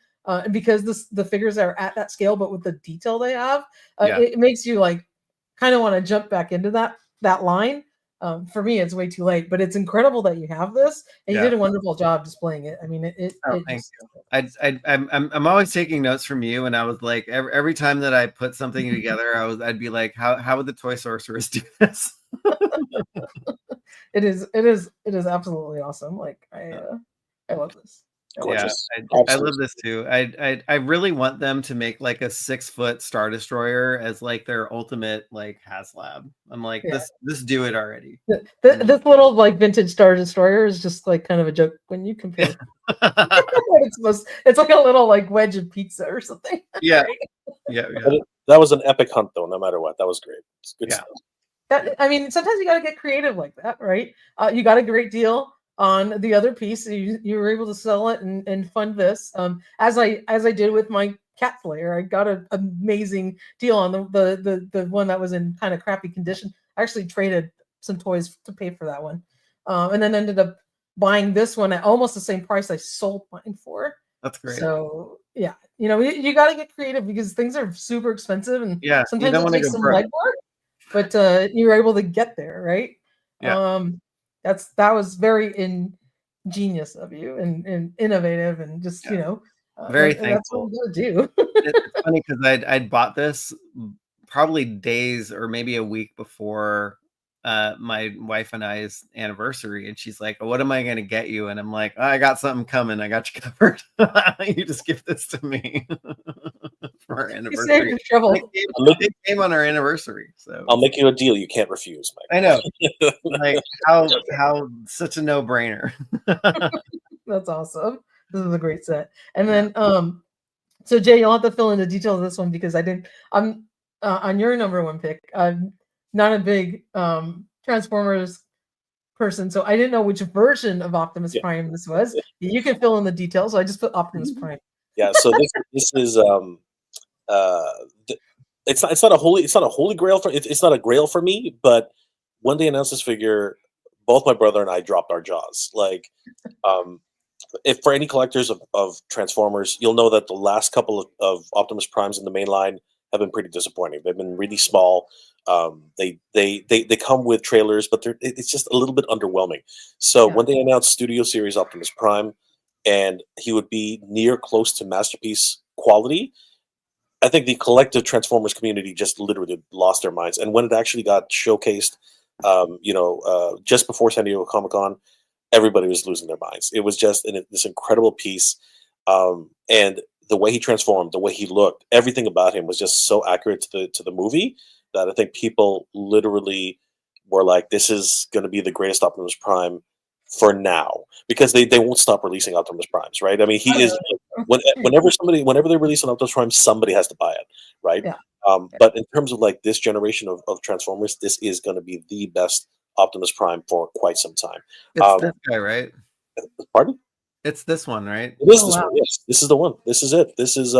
because the figures are at that scale, but with the detail they have, it makes you like kind of want to jump back into that line. For me, it's way too late, but it's incredible that you have this, and you did a wonderful job displaying it. I mean, Thank you. I'm always taking notes from you, and I was like, every time that I put something together, I'd be like, how would the Toy Sorceress do this? It is absolutely awesome. Like I love this. Gorgeous. Yeah, I love this too. I really want them to make like a 6-foot Star Destroyer as like their ultimate like HasLab. I'm like, this do it already. This little like vintage Star Destroyer is just like kind of a joke when you compare. It's like a little like wedge of pizza or something. Yeah, right? yeah. That was an epic hunt, though. No matter what, that was great. It's good stuff. I mean, sometimes you got to get creative like that, right? You got a great deal on the other piece. You were able to sell it and fund this. As I did with my Cat Slayer, I got an amazing deal on the one that was in kind of crappy condition. I actually traded some toys to pay for that one, and then ended up buying this one at almost the same price I sold mine for. That's great. So yeah, you got to get creative because things are super expensive, and sometimes it takes some legwork. But you were able to get there, right? Yeah. That was very ingenious of you and innovative and just very thankful. That's what you do. It's funny because I'd bought this probably days or maybe a week before my wife and I's anniversary, and she's like, "What am I going to get you?" And I'm like, "I got something coming. I got you covered. You just give this to me for our anniversary." It came on our anniversary, so I'll make you a deal you can't refuse, Mike. I know, like how such a no-brainer. That's awesome. This is a great set. And then, so Jay, you'll have to fill in the details of this one because I'm on your number one pick. I'm not a big Transformers person, so I didn't know which version of Optimus Prime this was. You can fill in the details, so I just put Optimus Prime. Yeah, so this is it's not a holy grail for it's not a grail for me, but when they announced this figure, both my brother and I dropped our jaws. Like, if for any collectors of Transformers, you'll know that the last couple of Optimus Primes in the main line have been pretty disappointing. They've been really small. They come with trailers, but it's just a little bit underwhelming. So when they announced Studio Series Optimus Prime, and he would be near close to masterpiece quality, I think the collective Transformers community just literally lost their minds. And when it actually got showcased, just before San Diego Comic-Con, everybody was losing their minds. It was just this incredible piece. And the way he transformed, the way he looked, everything about him was just so accurate to the movie that I think people literally were like, this is going to be the greatest Optimus Prime for now, because they won't stop releasing Optimus Primes, right? I mean, he is whenever they release an Optimus Prime, somebody has to buy it, right? Yeah. But in terms of like this generation of Transformers, this is going to be the best Optimus Prime for quite some time. It's this guy, right? Pardon? It's this one, right? It is Oh, this wow. one. Yes, this is the one. This is it. This is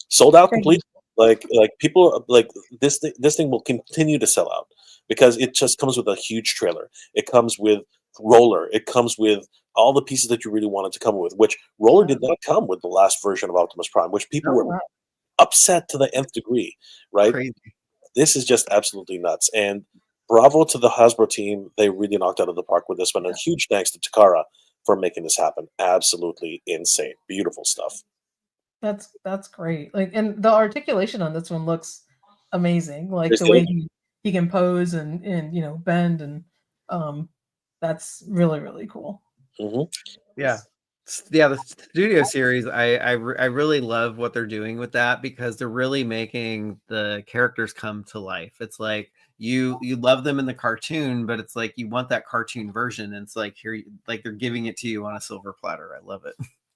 sold out complete. Like people like this thing will continue to sell out because it just comes with a huge trailer. It comes with Roller. It comes with all the pieces that you really wanted to come with, which Roller did not come with the last version of Optimus Prime, which people were wow. upset to the nth degree, right? Crazy. This is just absolutely nuts. And bravo to the Hasbro team. They really knocked out of the park with this one. And huge thanks to Takara for making this happen. Absolutely insane. Beautiful stuff. That's great. Like, and the articulation on this one looks amazing. Like It's the way he can pose and bend, and that's really, really cool. Mm-hmm. Yeah. The studio series, I really love what they're doing with that, because they're really making the characters come to life. It's like you love them in the cartoon, but it's like you want that cartoon version, and it's like like they're giving it to you on a silver platter. I love it.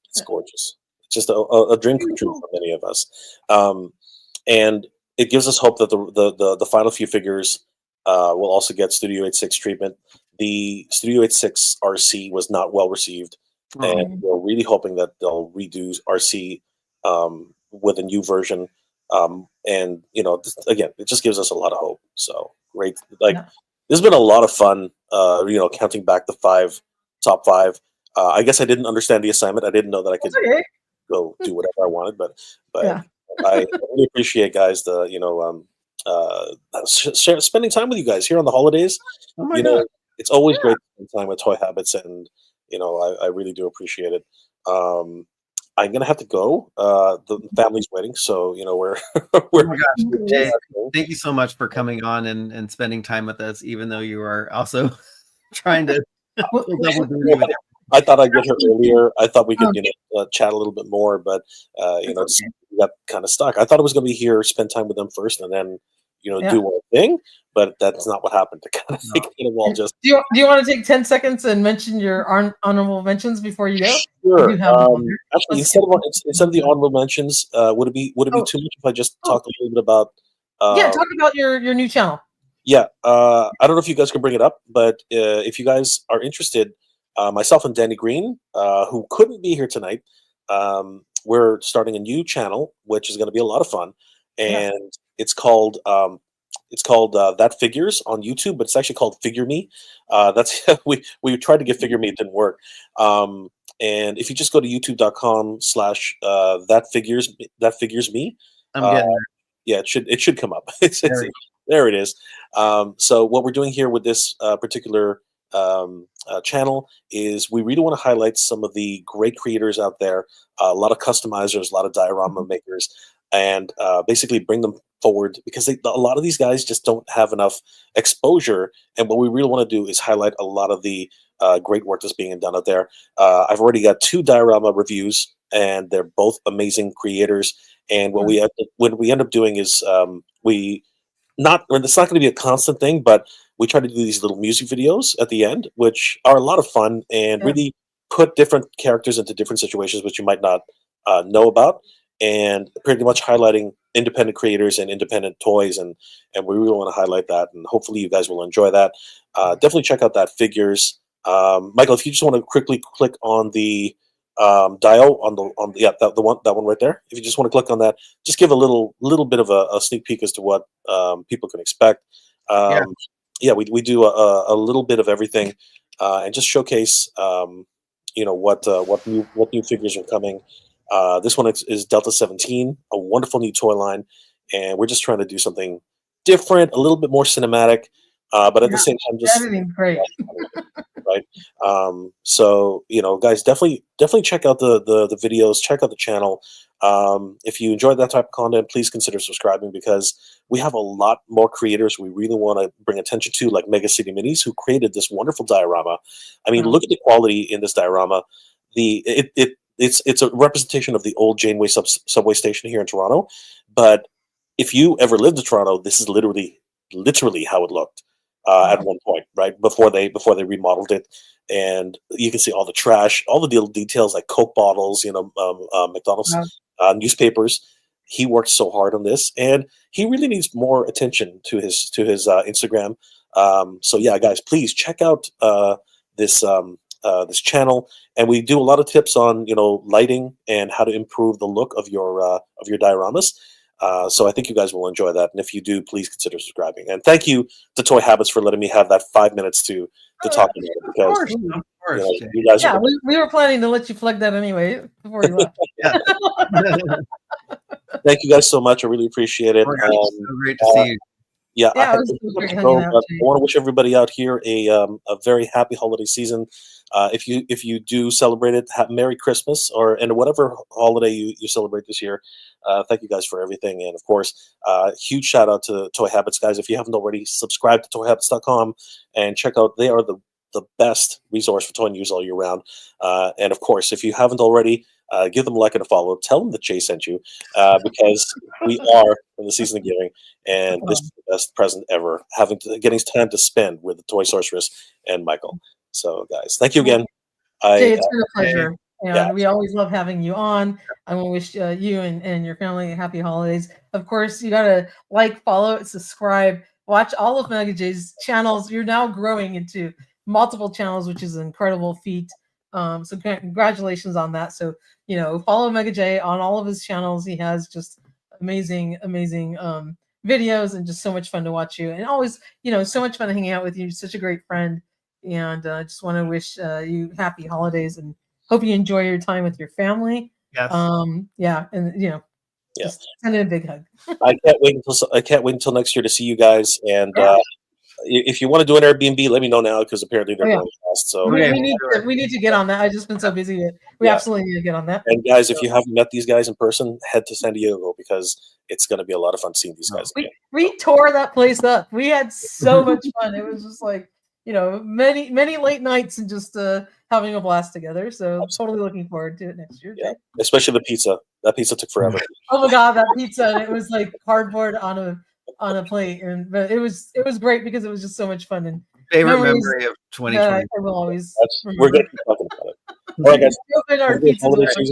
It's gorgeous. It's just a dream come true for many of us, and it gives us hope that the final few figures will also get Studio 86 treatment. The Studio 86 RC was not well received. And we're really hoping that they'll redo RC with a new version. And, again, it just gives us a lot of hope. So great. Like, there's been a lot of fun, counting back the top five. I guess I didn't understand the assignment. I didn't know that I could go do whatever I wanted. But I really appreciate, guys, spending time with you guys here on the holidays. Oh my God. It's always great to spend time with Toy Habits, and I really do appreciate it. I'm gonna have to go. The family's waiting, so we're. Oh my gosh, Jay, thank you so much for coming on and spending time with us, even though you are also trying to. I thought I'd get her earlier. I thought we could, chat a little bit more, but we got kind of stuck. I thought it was gonna be here, spend time with them first, and then do one thing. But that's not what happened. To kind of make it all just. Do you want to take 10 seconds and mention your honorable mentions before you go? Sure. Actually, instead of the honorable mentions, would it be too much if I just talk a little bit about? Talk about your new channel. Yeah. I don't know if you guys can bring it up, but if you guys are interested, myself and Danny Green, who couldn't be here tonight, we're starting a new channel, which is going to be a lot of fun, and it's called. That Figures on YouTube, but it's actually called Figure Me. That's we tried to get Figure Me, it didn't work. And if you just go to youtube.com/that figures me, I'm getting yeah, it should come up. There it is. So what we're doing here with this particular channel is we really want to highlight some of the great creators out there, a lot of customizers, a lot of diorama makers, and basically bring them forward, because a lot of these guys just don't have enough exposure. And what we really want to do is highlight a lot of the great work that's being done out there. I've already got 2 diorama reviews, and they're both amazing creators. And what we end up doing is it's not going to be a constant thing, but we try to do these little music videos at the end, which are a lot of fun and really put different characters into different situations which you might not know about, and pretty much highlighting independent creators and independent toys, and we really want to highlight that, and hopefully you guys will enjoy that. Definitely check out That Figures. Michael, if you just want to quickly click on the dial that one right there. If you just want to click on that, just give a little bit of a sneak peek as to what people can expect. We do a little bit of everything, and just showcase what new figures are coming. This one is Delta 17, a wonderful new toy line, and we're just trying to do something different, a little bit more cinematic, but at the same time, just editing great. right? So guys, definitely check out the videos, check out the channel. If you enjoyed that type of content, please consider subscribing, because we have a lot more creators we really want to bring attention to, like Mega City Minis, who created this wonderful diorama. I mean, Wow. look at the quality in this diorama. It's a representation of the old Janeway subway station here in Toronto. But if you ever lived in Toronto, this is literally how it looked at one point, right before they remodeled it. And you can see all the trash, all the little details like Coke bottles, McDonald's newspapers. He worked so hard on this, and he really needs more attention to his Instagram. So yeah, guys, please check out this this channel, and we do a lot of tips on lighting and how to improve the look of your dioramas. So I think you guys will enjoy that, and if you do, please consider subscribing. And thank you to Toy Habits for letting me have that 5 minutes to talk about it, because Of course. you guys. Yeah, we were planning to let you plug that anyway before you left. Yeah. Thank you guys so much. I really appreciate it. Oh my gosh, so great to see you. Yeah, Yeah, I it was great hanging out, I Jay. want to wish everybody out here a very happy holiday season. If you do celebrate it, Merry Christmas, and whatever holiday you celebrate this year. Thank you guys for everything, and of course, huge shout out to Toy Habits, guys. If you haven't already, subscribe to ToyHabits.com and check out. They are the best resource for toy news all year round. And of course, if you haven't already, give them a like and a follow. Tell them that Jay sent you, because we are in the season of giving, and this is the best present ever. Getting time to spend with the Toy Sorceress and Michael. So, guys, thank you again. Jay, it's been a pleasure. And yeah. we always love having you on. I want to wish you and your family happy holidays. Of course, you got to follow, subscribe, watch all of Mega Jay's channels. You're now growing into multiple channels, which is an incredible feat. So congratulations on that. So, follow Mega Jay on all of his channels. He has just amazing videos, and just so much fun to watch you. And always, so much fun hanging out with you. You're such a great friend. And I just want to wish you happy holidays, and hope you enjoy your time with your family. Yes. Yeah, and just send in a big hug. I can't wait until next year to see you guys. And if you want to do an Airbnb, let me know now, because apparently they're going fast. So we need to get on that. I've just been so busy that we absolutely need to get on that. And guys, if you haven't met these guys in person, head to San Diego, because it's going to be a lot of fun seeing these guys again. We tore that place up. We had so much fun. It was just like, many late nights, and just having a blast together. So totally looking forward to it next year. Yeah, especially the pizza. That pizza took forever. Oh my God, that pizza! And it was like cardboard on a plate, but it was great, because it was just so much fun. And favorite memory of 2020. I will always. We're going to keep talking about it. All right, guys. Open our pizza door, okay?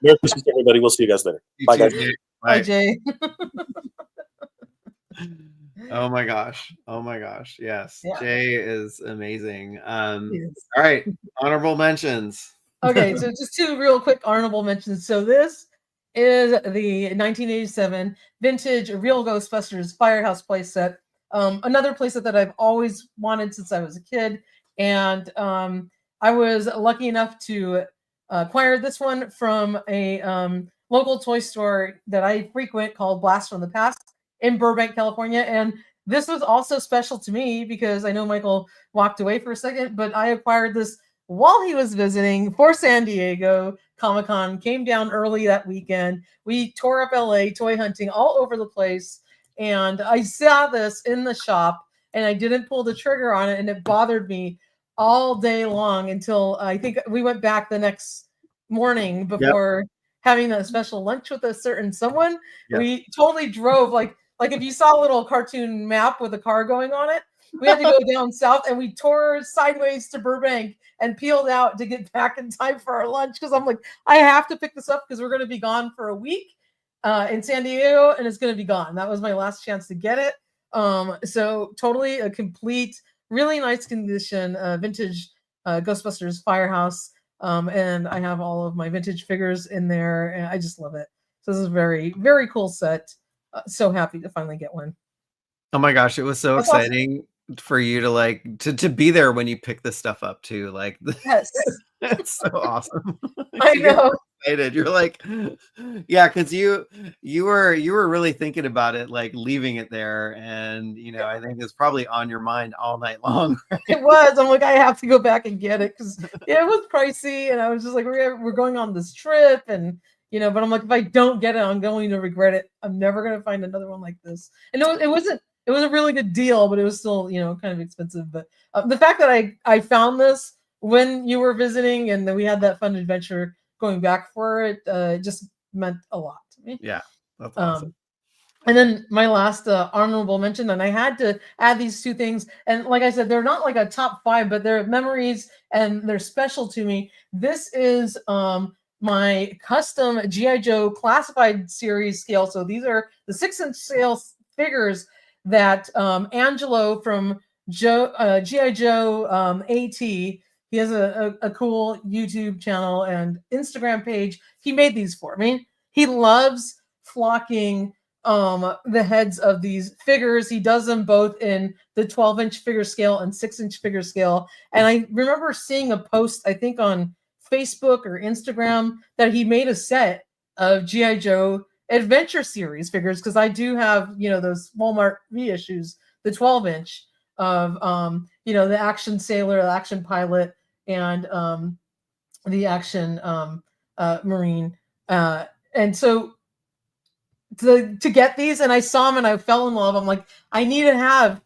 Merry Christmas, everybody. We'll see you guys later. Bye, guys. Bye, Jay. Oh my gosh. Yes. Yeah. Jay is amazing. Yes. All right. Honorable mentions. Okay, so just two real quick honorable mentions. So this is the 1987 vintage Real Ghostbusters Firehouse playset. Another playset that I've always wanted since I was a kid. And I was lucky enough to acquire this one from a local toy store that I frequent called Blast from the Past in Burbank, California. And this was also special to me, because I know Michael walked away for a second, but I acquired this while he was visiting for San Diego Comic-Con, came down early that weekend. We tore up LA, toy hunting all over the place. And I saw this in the shop, and I didn't pull the trigger on it, and it bothered me all day long until I think we went back the next morning before having a special lunch with a certain someone. Yep. We totally drove like if you saw a little cartoon map with a car going on it, we had to go down south, and we tore sideways to Burbank and peeled out to get back in time for our lunch, because I'm like, I have to pick this up, because we're going to be gone for a week in San Diego, and it's going to be gone. That was my last chance to get it. So totally a complete, really nice condition, vintage Ghostbusters Firehouse. And I have all of my vintage figures in there, and I just love it. So this is a very, very cool set. So happy to finally get one. Oh my gosh, it was so exciting for you to to be there when you pick this stuff up too. Like, yes, it's so awesome. I know. excited. You're like, yeah, because you were really thinking about it, like leaving it there, and I think it's probably on your mind all night long. It was. I'm like, I have to go back and get it because it was pricey, and I was just like, we're going on this trip, and but I'm like, if I don't get it, I'm going to regret it. I'm never going to find another one like this. And it wasn't. It was a really good deal, but it was still kind of expensive. But the fact that I found this when you were visiting, and then we had that fun adventure going back for it, just meant a lot to me. Yeah, that's awesome. And then my last honorable mention, and I had to add these two things. And like I said, they're not like a top 5, but they're memories and they're special to me. This is my custom G.I. Joe classified series scale. So these are the 6-inch scale figures that Angelo from G.I. Joe AT, he has a cool YouTube channel and Instagram page. He made these for me. He loves flocking the heads of these figures. He does them both in the 12-inch figure scale and 6-inch figure scale. And I remember seeing a post, I think on Facebook or Instagram, that he made a set of G.I. Joe Adventure Series figures, because I do have those Walmart reissues, the 12-inch of the Action Sailor, the Action Pilot, and the Action Marine, and so to get these, and I saw them and I fell in love. I'm like, I need to have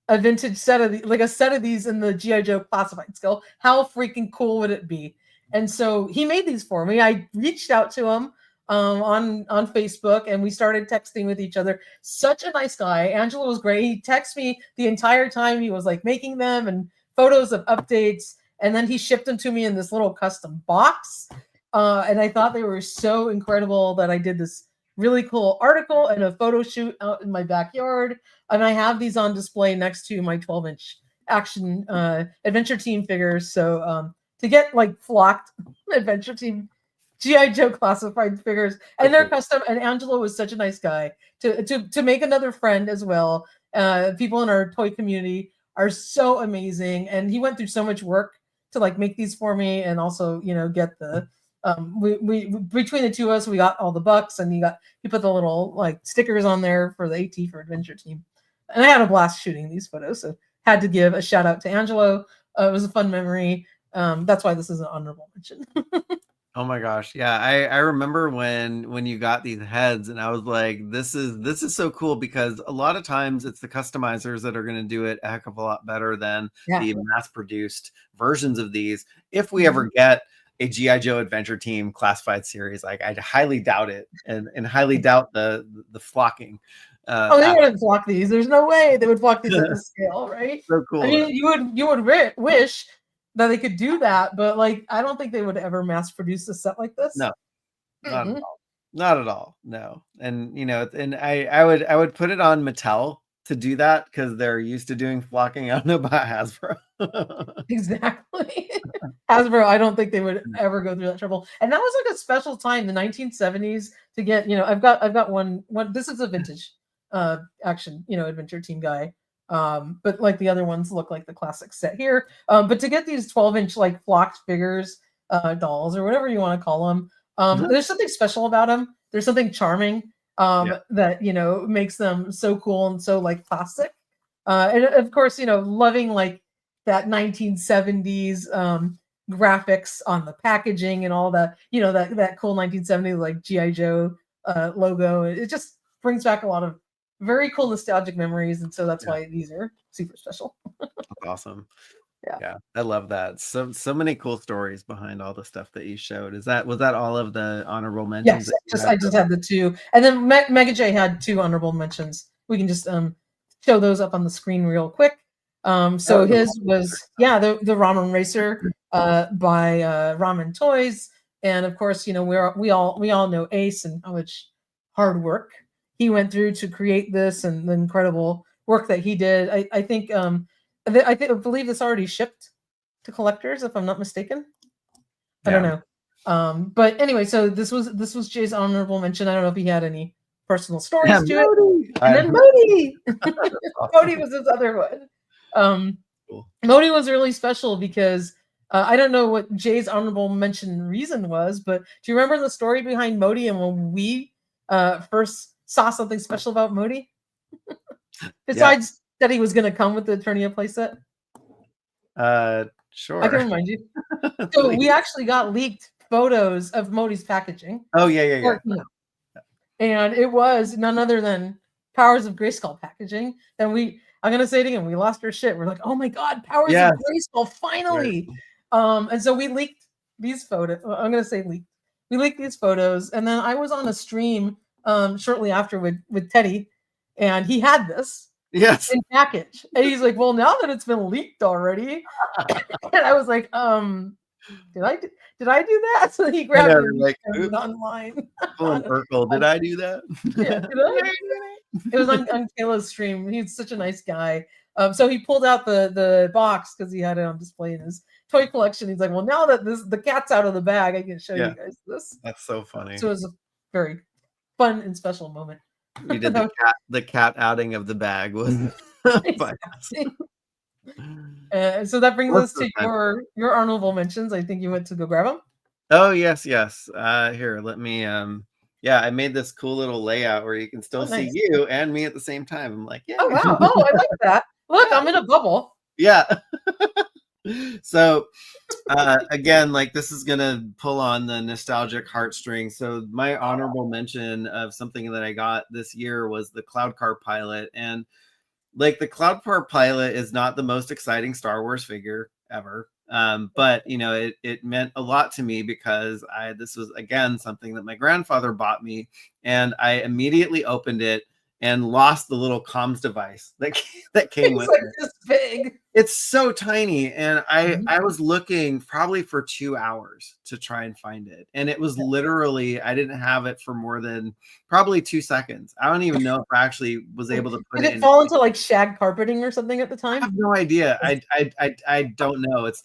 a vintage set of a set of these in the G.I. Joe classified scale. How freaking cool would it be? And so he made these for me. I reached out to him on Facebook, and we started texting with each other. Such a nice guy. Angelo was great. He texted me the entire time he was like making them, and photos of updates, and then he shipped them to me in this little custom box. And I thought they were so incredible that I did this really cool article and a photo shoot out in my backyard, and I have these on display next to my 12-inch Action Adventure Team figures. So to get like flocked Adventure Team G.I. Joe classified figures, and they're custom. And Angelo was such a nice guy to make another friend as well. People in our toy community are so amazing, and he went through so much work to like make these for me, and also get the we between the two of us, we got all the bucks, and he put the little like stickers on there for the AT for Adventure Team, and I had a blast shooting these photos. So had to give a shout out to Angelo. It was a fun memory. That's why this is an honorable mention. Oh my gosh. Yeah. I remember when you got these heads, and I was like, this is so cool, because a lot of times it's the customizers that are going to do it a heck of a lot better than the mass produced versions of these. If we ever get a G.I. Joe Adventure Team classified series, like I highly doubt it, and highly doubt the flocking. They wouldn't flock these. There's no way they would flock these at the scale, right? So cool. I mean, you would wish that they could do that, but like I don't think they would ever mass produce a set like this. No, not at all. Not at all. No. And and I would put it on Mattel to do that, because they're used to doing flocking. I don't know about Hasbro. Exactly. Hasbro, I don't think they would ever go through that trouble. And that was like a special time, the 1970s, to get, I've got one, this is a vintage Action, Adventure Team guy. But like the other ones look like the classic set here. But to get these 12-inch like flocked figures, dolls, or whatever you want to call them, there's something special about them. There's something charming that makes them so cool and so like classic. And of course, loving like that 1970s graphics on the packaging and all that, that cool 1970s like G.I. Joe logo. It just brings back a lot of very cool nostalgic memories, and so that's why these are super special. That's awesome. Yeah, I love that. So many cool stories behind all the stuff that you showed. Was that all of the honorable mentions? Yes, I just had the two, and then Mega J had 2 honorable mentions. We can just show those up on the screen real quick. So his was the Ramen Racer by Ramen Toys, and of course we all know Ace and how much hard work he went through to create this, and the incredible work that he did. I believe this already shipped to collectors, if I'm not mistaken. I don't know. But anyway, so this was Jay's honorable mention. I don't know if he had any personal stories to it. And then Modi. Modi was his other one. Cool. Modi was really special because I don't know what Jay's honorable mention reason was, but do you remember the story behind Modi and when we first saw something special about Modi? Besides that he was going to come with the Eternia playset? Sure. I can remind you. So we actually got leaked photos of Modi's packaging. Oh yeah. Or, you know, and it was none other than Powers of Grayskull packaging. And I'm gonna say it again, we lost our shit. We're like, oh my god, Powers Yes. of Grayskull, finally. And so we leaked these photos. I'm gonna say leaked. We leaked these photos, and then I was on a stream shortly after with Teddy, and he had this Yes. in package. And he's like, well, now that it's been leaked already. And I was like, did I do that? So he grabbed it like, and online. Urkel, did I do that? Yeah, did I do that? It was on Kayla's stream. He's such a nice guy. So he pulled out the box because he had it on display in his toy collection. He's like, well, now that the cat's out of the bag, I can show you guys this. That's so funny. So it was a very fun and special moment. We did the cat outing of the bag was so that brings us to your honorable mentions. I think you went to go grab them. Oh yes. Here, let me I made this cool little layout where you can still see you and me at the same time. I'm like, yeah. Oh wow. Oh, I like that. Look, I'm in a bubble. Yeah. So again, like this is gonna pull on the nostalgic heartstrings. So my honorable mention of something that I got this year was the Cloud Car Pilot. And like the Cloud Car Pilot is not the most exciting Star Wars figure ever. But you know, it meant a lot to me because this was again something that my grandfather bought me, and I immediately opened it and lost the little comms device that came with like it. This big. It's so tiny, and I was looking probably for 2 hours to try and find it, and it was literally I didn't have it for more than probably 2 seconds. I don't even know if I actually was able to put it. Did it fall into like shag carpeting or something at the time? I have no idea. I don't know. It's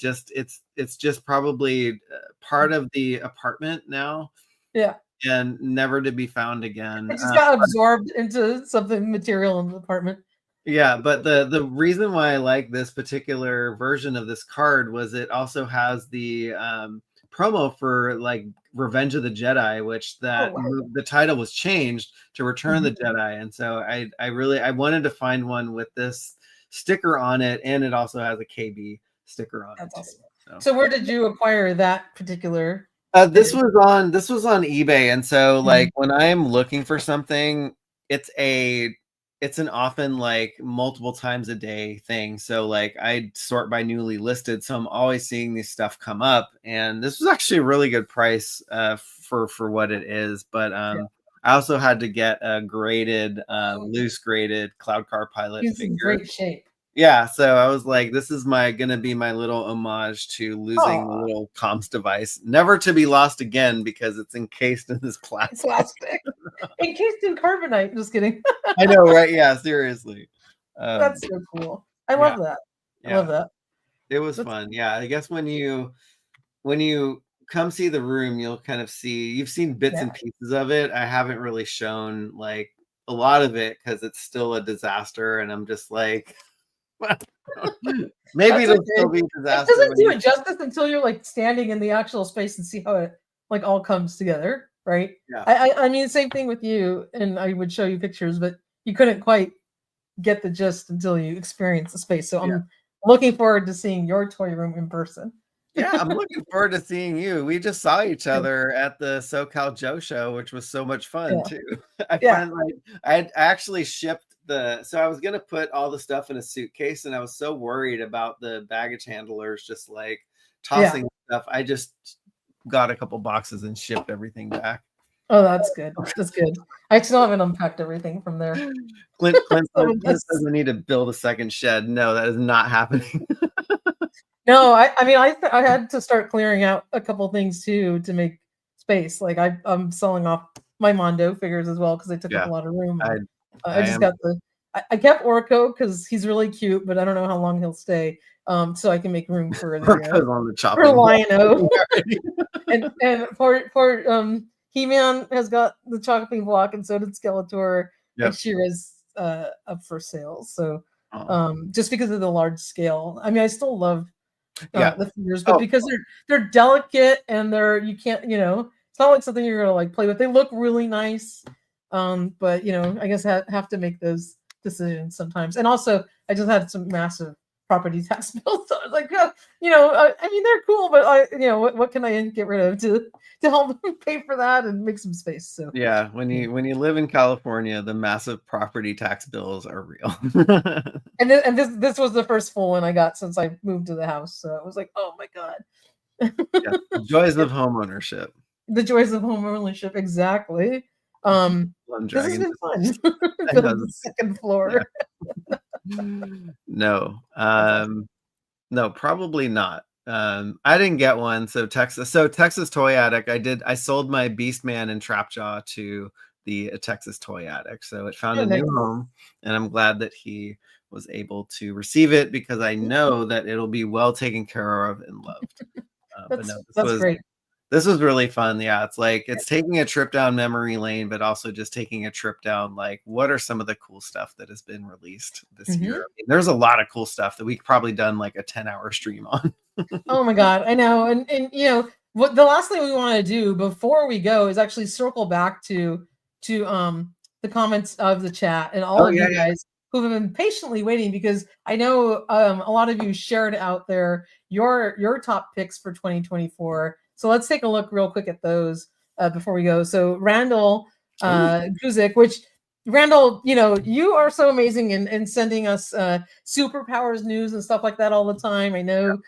just probably part of the apartment now. Yeah. And never to be found again. It just got absorbed into something material in the apartment. Yeah, but the reason why I like this particular version of this card was it also has the promo for like Revenge of the Jedi, which the title was changed to Return of the Jedi, and so I wanted to find one with this sticker on it, and it also has a KB sticker on it. Awesome. So where did you acquire that particular? This was on eBay, and so like when I'm looking for something, it's an often like multiple times a day thing. So like I sort by newly listed, so I'm always seeing these stuff come up, and this was actually a really good price for what it is. But I also had to get a graded, loose graded Cloud Car Pilot He's figure. in great shape. Yeah, so I was like, this is gonna be my little homage to losing the little comms device, never to be lost again because it's encased in this plastic. Encased in carbonite. Just kidding. I know, right? Yeah, seriously. That's so cool. I love that. I love that. It was fun. Yeah, I guess when you come see the room, you'll kind of see. You've seen bits and pieces of it. I haven't really shown like a lot of it because it's still a disaster, and I'm just like. Maybe it'll still be disaster. It doesn't do it justice until you're like standing in the actual space and see how it like all comes together, right? Yeah. I mean, same thing with you, and I would show you pictures, but you couldn't quite get the gist until you experience the space. So I'm looking forward to seeing your toy room in person. Yeah, I'm looking forward to seeing you. We just saw each other at the SoCal Joe show, which was so much fun too. I actually shipped so I was gonna put all the stuff in a suitcase, and I was so worried about the baggage handlers just like tossing stuff. I just got a couple boxes and shipped everything back. Oh, that's good. That's good. I still haven't unpacked everything from there. Clint says I need to build a second shed. No, that is not happening. No, I mean, I had to start clearing out a couple things too to make space. Like I'm selling off my Mondo figures as well because they took up a lot of room. I kept Orko because he's really cute, but I don't know how long he'll stay. So I can make room for the Lion-O. and for He-Man has got the chopping block, and so did Skeletor. And She-Ra's up for sale. So just because of the large scale. I mean, I still love Yeah. the figures, but Oh. because they're delicate and you can't, it's not like something you're gonna like play with. They look really nice, but I guess have to make those decisions sometimes. And also, I just had some massive property tax bills, so I was like, I mean, they're cool, but what can I get rid of to help pay for that and make some space? So Yeah, when you live in California, the massive property tax bills are real. and this was the first full one I got since I moved to the house, so it was like, oh my god. Yeah, joys of home ownership. The joys of home ownership, exactly. This has been fun. Build the second floor. No, awesome. no, probably not. I didn't get one. So Texas Toy Attic. I sold my Beastman and Trapjaw to the Texas Toy Attic. So it found a new home, and I'm glad that he was able to receive it because I know that it'll be well taken care of and loved. That's great. This was really fun. Yeah, it's taking a trip down memory lane, but also just taking a trip down like what are some of the cool stuff that has been released this year. I mean, there's a lot of cool stuff that we've probably done like a 10-hour stream on. Oh my god, I know. And what the last thing we want to do before we go is actually circle back to the comments of the chat and all of you guys who have been patiently waiting, because I know a lot of you shared out there your top picks for 2024. So let's take a look real quick at those before we go. So Randall Guzik, which Randall, you are so amazing in sending us superpowers news and stuff like that all the time. I know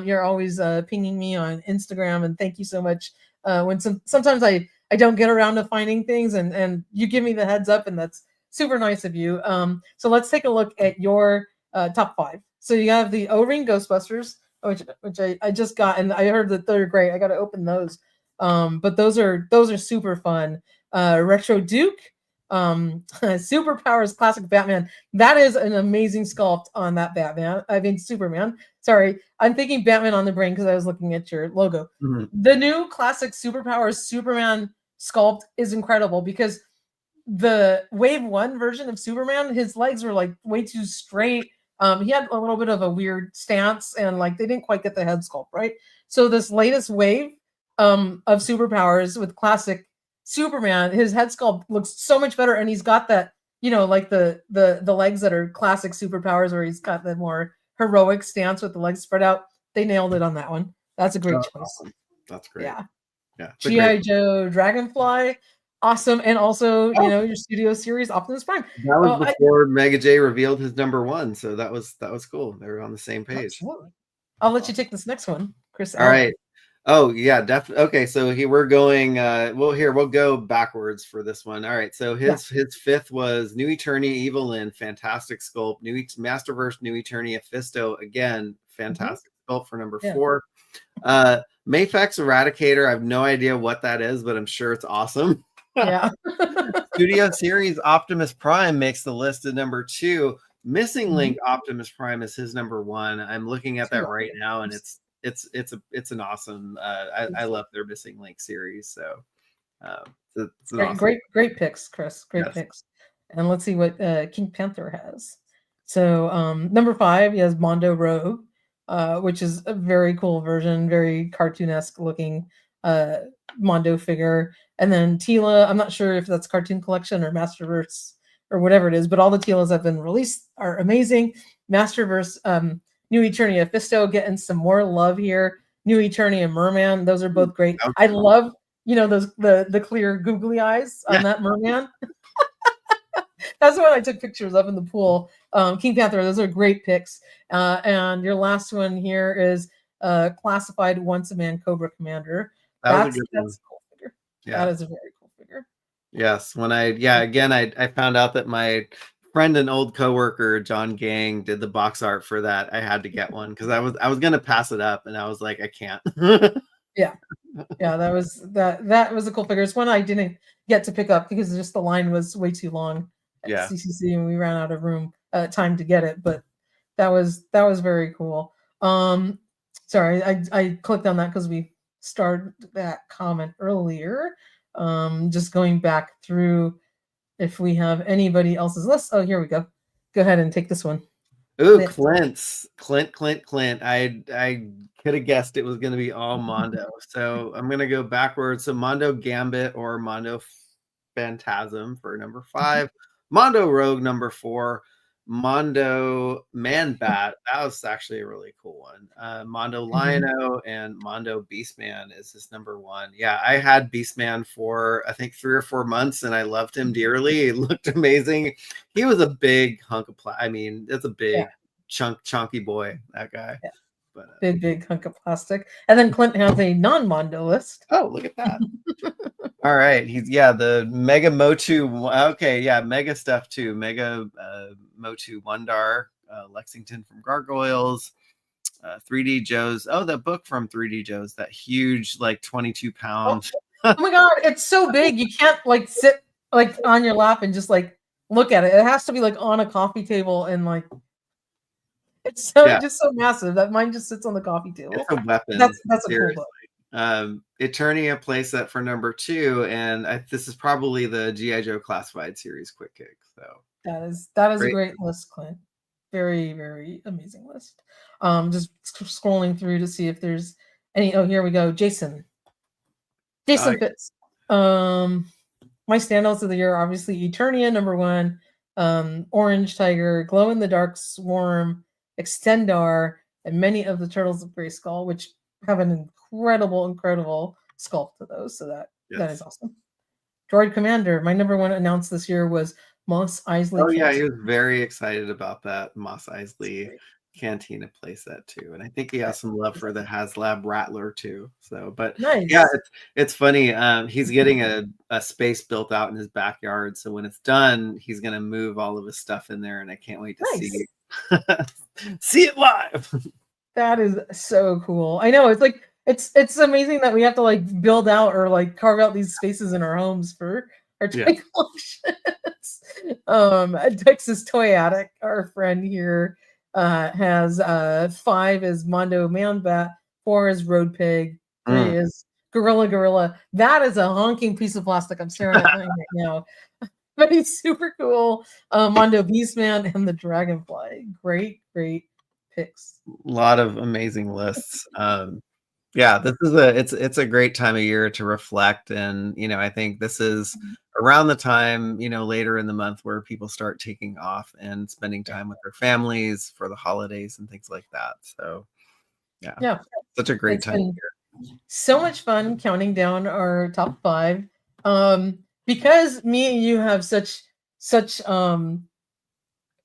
you're always pinging me on Instagram, and thank you so much. When sometimes I don't get around to finding things, and you give me the heads up, and that's super nice of you. So let's take a look at your top 5. So you have the O-Ring Ghostbusters, which I just got, and I heard that they're great. I got to open those, but those are super fun. Retro Duke, Superpowers Classic Batman. That is an amazing sculpt on that Batman. I mean Superman. Sorry, I'm thinking Batman on the brain because I was looking at your logo. The new classic Superpowers Superman sculpt is incredible because the Wave 1 version of Superman, his legs were like way too straight. He had a little bit of a weird stance, and like they didn't quite get the head sculpt right. So this latest wave of Superpowers with classic Superman, his head sculpt looks so much better, and he's got that, like the legs that are classic Superpowers, where he's got the more heroic stance with the legs spread out. They nailed it on that one. That's a great choice. Awesome. That's great. Yeah. G.I. Joe Dragonfly, awesome, and also your studio series Optimus Prime. That was before Mega J revealed his number 1, so that was cool. They were on the same page. Absolutely. I'll let you take this next one, Chris. All right. Oh yeah, definitely. Okay, so we're going. We'll go backwards for this one. All right, so his 5th was New Eternia Evelyn, fantastic sculpt. New Masterverse New Eternia Fisto, again, fantastic sculpt for number 4. Mafex Eradicator, I have no idea what that is, but I'm sure it's awesome. Yeah. Studio Series Optimus Prime makes the list at number 2. Missing Link Optimus Prime is his number 1. I'm looking at that right now, and it's an awesome. I love their Missing Link series. So it's awesome. Great picks, Chris. Great picks. And let's see what King Panther has. So number 5, he has Mondo Rogue, which is a very cool version, very cartoonesque looking Mondo figure. And then Teela, I'm not sure if that's Cartoon Collection or Masterverse or whatever it is, but all the Teelas that have been released are amazing. Masterverse New Eternia Fisto getting some more love here. New Eternia Merman, those are both great. I love, those the clear googly eyes on that Merman. That's what I took pictures of in the pool. King Panther, those are great picks. And your last one here is Classified Once a Man Cobra Commander. That's a cool figure. Yeah. That is a very cool figure. Yes. When I found out that my friend and old coworker John Gang did the box art for that, I had to get one because I was gonna pass it up, and I was like, I can't. Yeah, that was a cool figure. It's one I didn't get to pick up because just the line was way too long at CCC, and we ran out of time to get it. But that was very cool. Sorry, I clicked on that because we started that comment earlier. Just going back through if we have anybody else's list. Oh, here we go. Go ahead and take this one. Ooh, Clint. Clint. I could have guessed it was going to be all Mondo. So I'm going to go backwards. So Mondo Gambit or Mondo Phantasm for number 5. Mondo Rogue number 4. Mondo Man Bat. That was actually a really cool one. Mondo Lion-O and Mondo Beastman is his number 1. Yeah, I had Beastman for I think 3 or 4 months, and I loved him dearly. He looked amazing. He was a big hunk of I mean, it's a big chunky boy, that guy. Yeah. But Big hunk of plastic. And then Clint has a non-Mondo list. oh, look at that. All right. He's the Mega Motu. Okay, yeah, Mega stuff too. Mega Motu Wondar, Lexington from Gargoyles, 3D Joe's. Oh, the book from 3D Joe's, that huge, like 22 pound. Oh my god, it's so big. You can't like sit like on your lap and just like look at it. It has to be like on a coffee table and like it's so just so massive that mine just sits on the coffee table. It's a weapon. That's a cool book. Eternia plays that for number 2, and this is probably the G.I. Joe Classified series quick kick. So that is a great list, Clint. Very, very amazing list. Just scrolling through to see if there's any. Oh, here we go. Jason Fitz. My standouts of the year are obviously Eternia number 1, Orange Tiger, Glow in the Dark Swarm, Extendar, and many of the Turtles of Grayskull, which have an incredible sculpt to those. So that is awesome. Droid Commander, my number 1 announced this year was Mos Eisley. Oh yeah, he was very excited about that Mos Eisley Cantina playset too, and I think he has some love for the HasLab Rattler too. So, but nice. Yeah, it's funny. He's getting a space built out in his backyard, so when it's done, he's gonna move all of his stuff in there, and I can't wait to see it live. That is so cool. I know, it's like it's amazing that we have to like build out or like carve out these spaces in our homes for our toy collections. Texas Toy Addict, our friend here, has 5 is Mondo Man Bat, 4 is Road Pig, 3 is Gorilla. That is a honking piece of plastic I'm staring at right now. But he's super cool. Mondo Beastman and the Dragonfly. Great picks. A lot of amazing lists. This is it's a great time of year to reflect, and I think this is around the time later in the month where people start taking off and spending time with their families for the holidays and things like that. So yeah, such a great time of year. So much fun counting down our top 5. Because me and you have such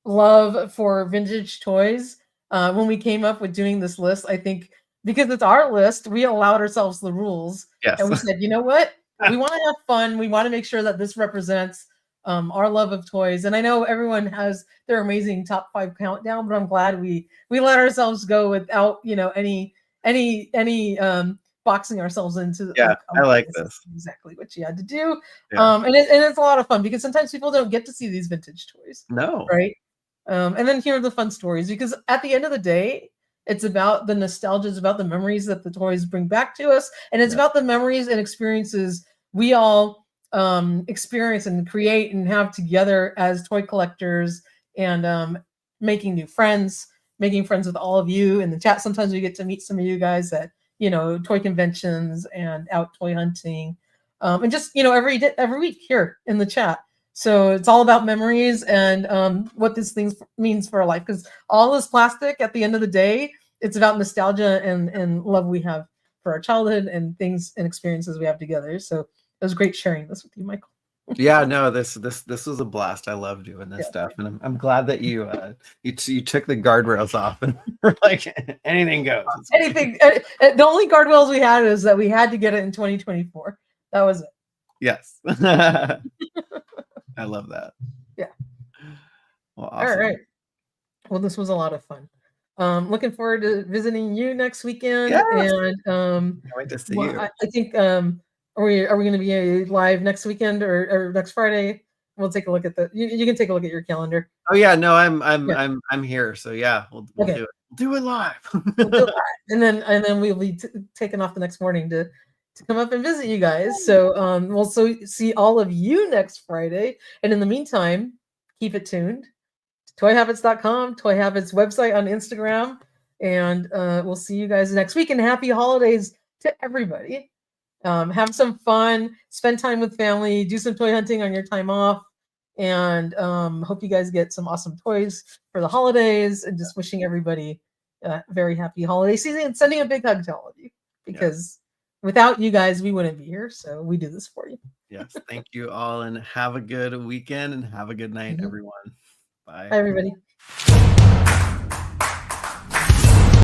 love for vintage toys. When we came up with doing this list, I think because it's our list, we allowed ourselves the rules. Yes. And we said, you know what? We want to have fun. We want to make sure that this represents our love of toys. And I know everyone has their amazing top 5 countdown, but I'm glad we let ourselves go without any boxing ourselves into. I like this. Exactly what you had to do. And it's a lot of fun because sometimes people don't get to see these vintage toys. No. Right. And then hear the fun stories, because at the end of the day, it's about the nostalgia, it's about the memories that the toys bring back to us, and it's about the memories and experiences we all experience and create and have together as toy collectors, and making new friends, making friends with all of you in the chat. Sometimes we get to meet some of you guys at toy conventions and out toy hunting, and just every week here in the chat. So it's all about memories and what this thing means for our life. Because all this plastic, at the end of the day, it's about nostalgia and love we have for our childhood and things and experiences we have together. So it was great sharing this with you, Michael. Yeah, no, this was a blast. I love doing this stuff, and I'm glad that you took the guardrails off and were like, anything goes. Anything. The only guardrails we had is that we had to get it in 2024. That was it. Yes. I love that. Yeah. Well, awesome. All right. Well, this was a lot of fun. Looking forward to visiting you next weekend. Yes. And can't wait to see you. I think are we going to be live next weekend or next Friday? We'll take a look at you can take a look at your calendar. Oh yeah, no, I'm here. So yeah, we'll do it. Do it live. We'll do it live. And then we'll be taking off the next morning to come up and visit you guys. So we'll see all of you next Friday. And in the meantime, keep it tuned toyhabits.com, Toy Habits website on Instagram. And we'll see you guys next week. And happy holidays to everybody. Have some fun, spend time with family, do some toy hunting on your time off. And hope you guys get some awesome toys for the holidays. And just wishing everybody a very happy holiday season and sending a big hug to all of you. Because without you guys, we wouldn't be here. So we do this for you. Yes. Thank you all, and have a good weekend and have a good night, everyone. Bye. Bye, everybody.